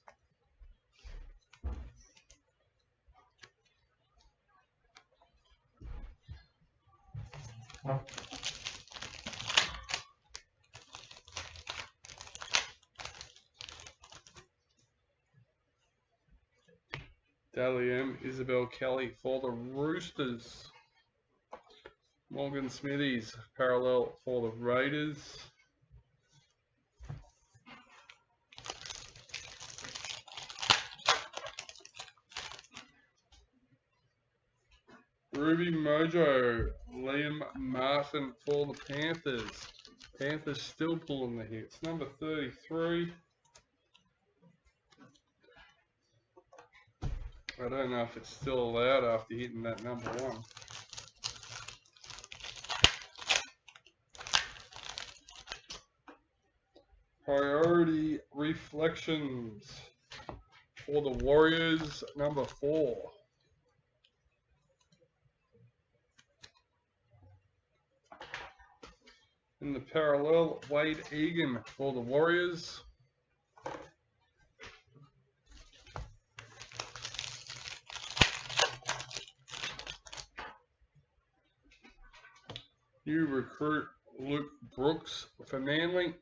Dally M, Isabel Kelly for the Roosters. Morgan Smithies parallel for the Raiders. Ruby Mojo, Liam Martin for the Panthers. Panthers still pulling the hits. Number 33. I don't know if it's still allowed after hitting that number 1. Priority Reflections for the Warriors, number 4. In the parallel, Wade Egan for the Warriors. New recruit Luke Brooks for Manly.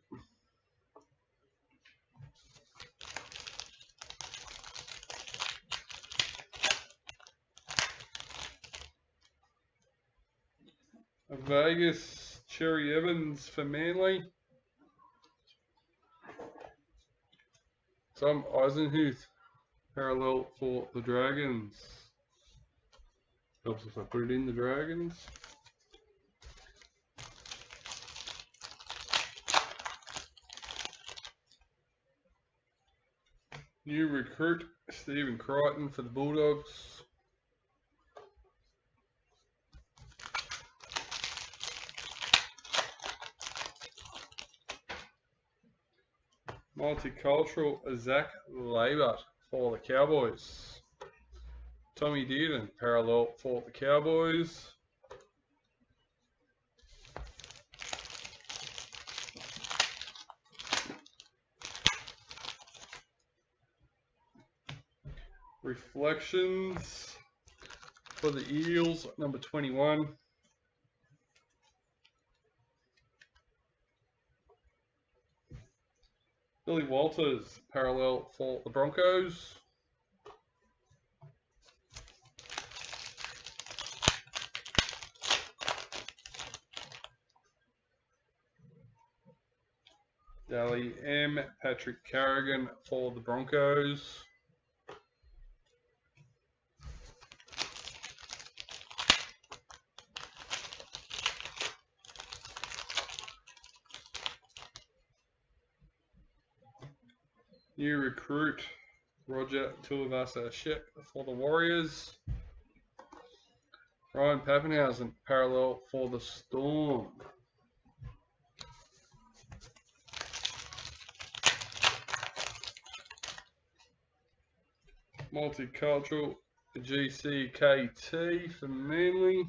Vegas Cherry Evans for Manly. Tom Eisenhuth parallel for the Dragons. Helps if I put it in the Dragons. New recruit Stephen Crichton for the Bulldogs. Multicultural Zach Labert for the Cowboys. Tommy Dearden parallel for the Cowboys. Reflections for the Eels, number 21. Billy Walters parallel for the Broncos. Dally M, Patrick Carrigan for the Broncos. New recruit Roger Tuivasa-Sheck for the Warriors. Ryan Pappenhausen parallel for the Storm. Multicultural GCKT for Manly.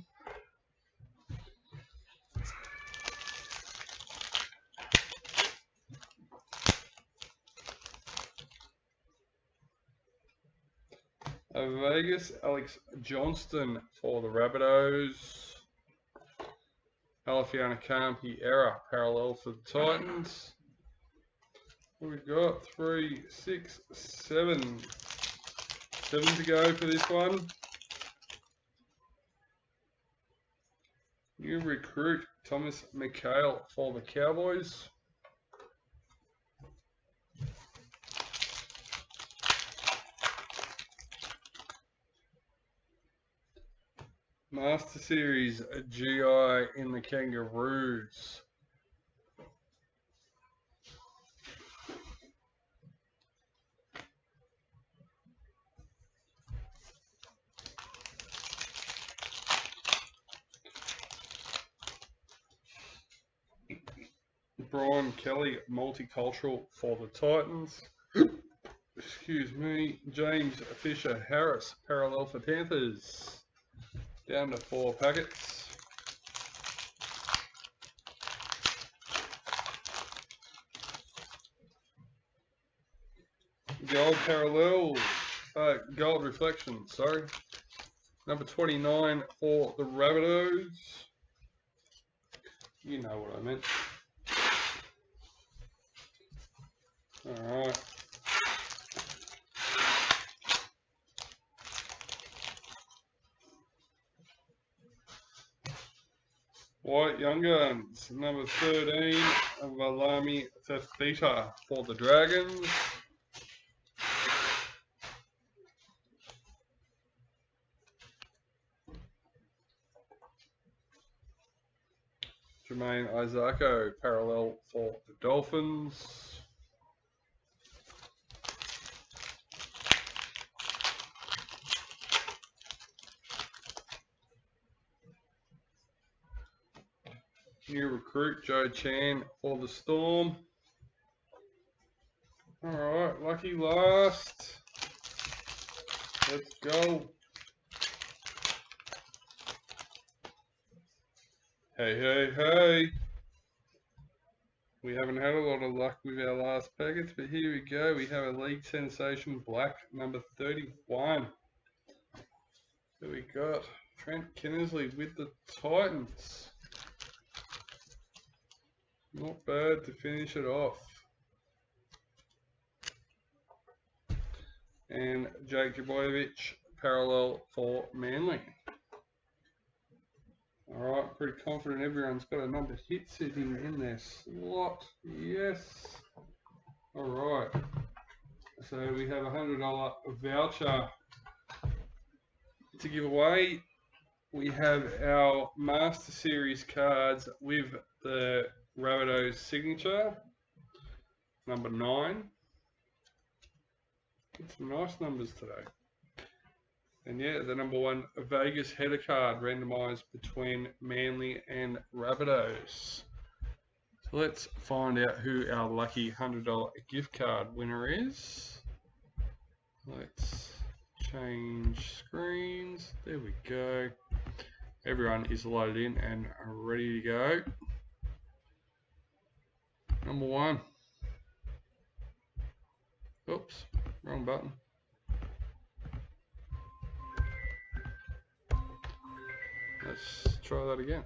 Vegas Alex Johnston for the Rabbitohs. Alifiana Kampi Era parallel for the Titans. We've got 3, 6, 7. 7 to go for this one. New recruit Thomas McHale for the Cowboys. Master Series GI in the Kangaroos. Brian Kelly, multicultural for the Titans. Excuse me. James Fisher Harris, parallel for Panthers. Down to 4 packets. Gold parallel, gold reflection, sorry. Number 29 for the Rabbitohs. You know what I meant. Alright. White Young Guns, number 13, Valami Tefita for the Dragons. Jermaine Isako, parallel for the Dolphins. New recruit, Joe Chan for the Storm. Alright, lucky last. Let's go. Hey. We haven't had a lot of luck with our last packets, but here we go. We have a League Sensation Black, number 31. Here we got Trent Kinnersley with the Titans. Not bad to finish it off. And Jake Jabojevic, parallel for Manly. Alright, pretty confident everyone's got a number hit sitting in their slot. Yes. Alright. So we have a $100 voucher to give away. We have our Master Series cards with the Rabbitohs signature, number 9. Get some nice numbers today. And yeah, the number 1 Vegas header card randomized between Manly and Rabbitohs. So let's find out who our lucky $100 gift card winner is. Let's change screens. There we go. Everyone is loaded in and ready to go. Number 1. Oops, wrong button. Let's try that again.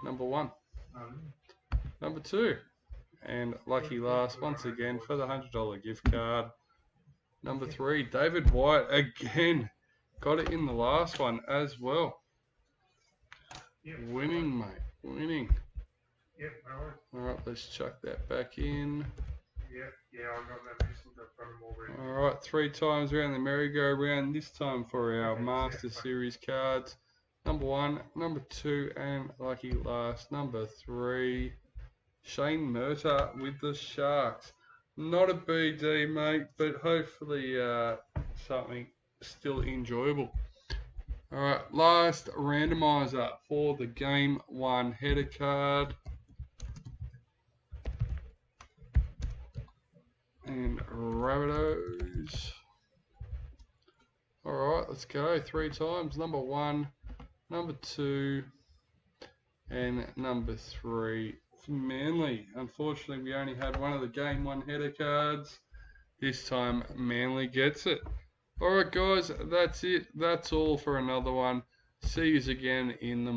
Number 1. Number 2. And lucky last once again for the $100 gift card. Number 3, David White again. Got it in the last one as well. Winning, mate. Winning. Yep, Alright, let's chuck that back in. Yeah, I got that missing from already. Alright, 3 times around the merry-go-round, this time for our Master Series cards. Number 1, number 2, and lucky last, number 3. Shane Murtagh with the Sharks. Not a BD, mate, but hopefully something still enjoyable. Alright, last randomizer for the Game 1 header card. And Rabbitohs. Alright, let's go. 3 times. Number 1, number 2, and number 3 for Manly. Unfortunately, we only had one of the Game 1 header cards. This time, Manly gets it. Alright guys, that's it. That's all for another one. See you again in the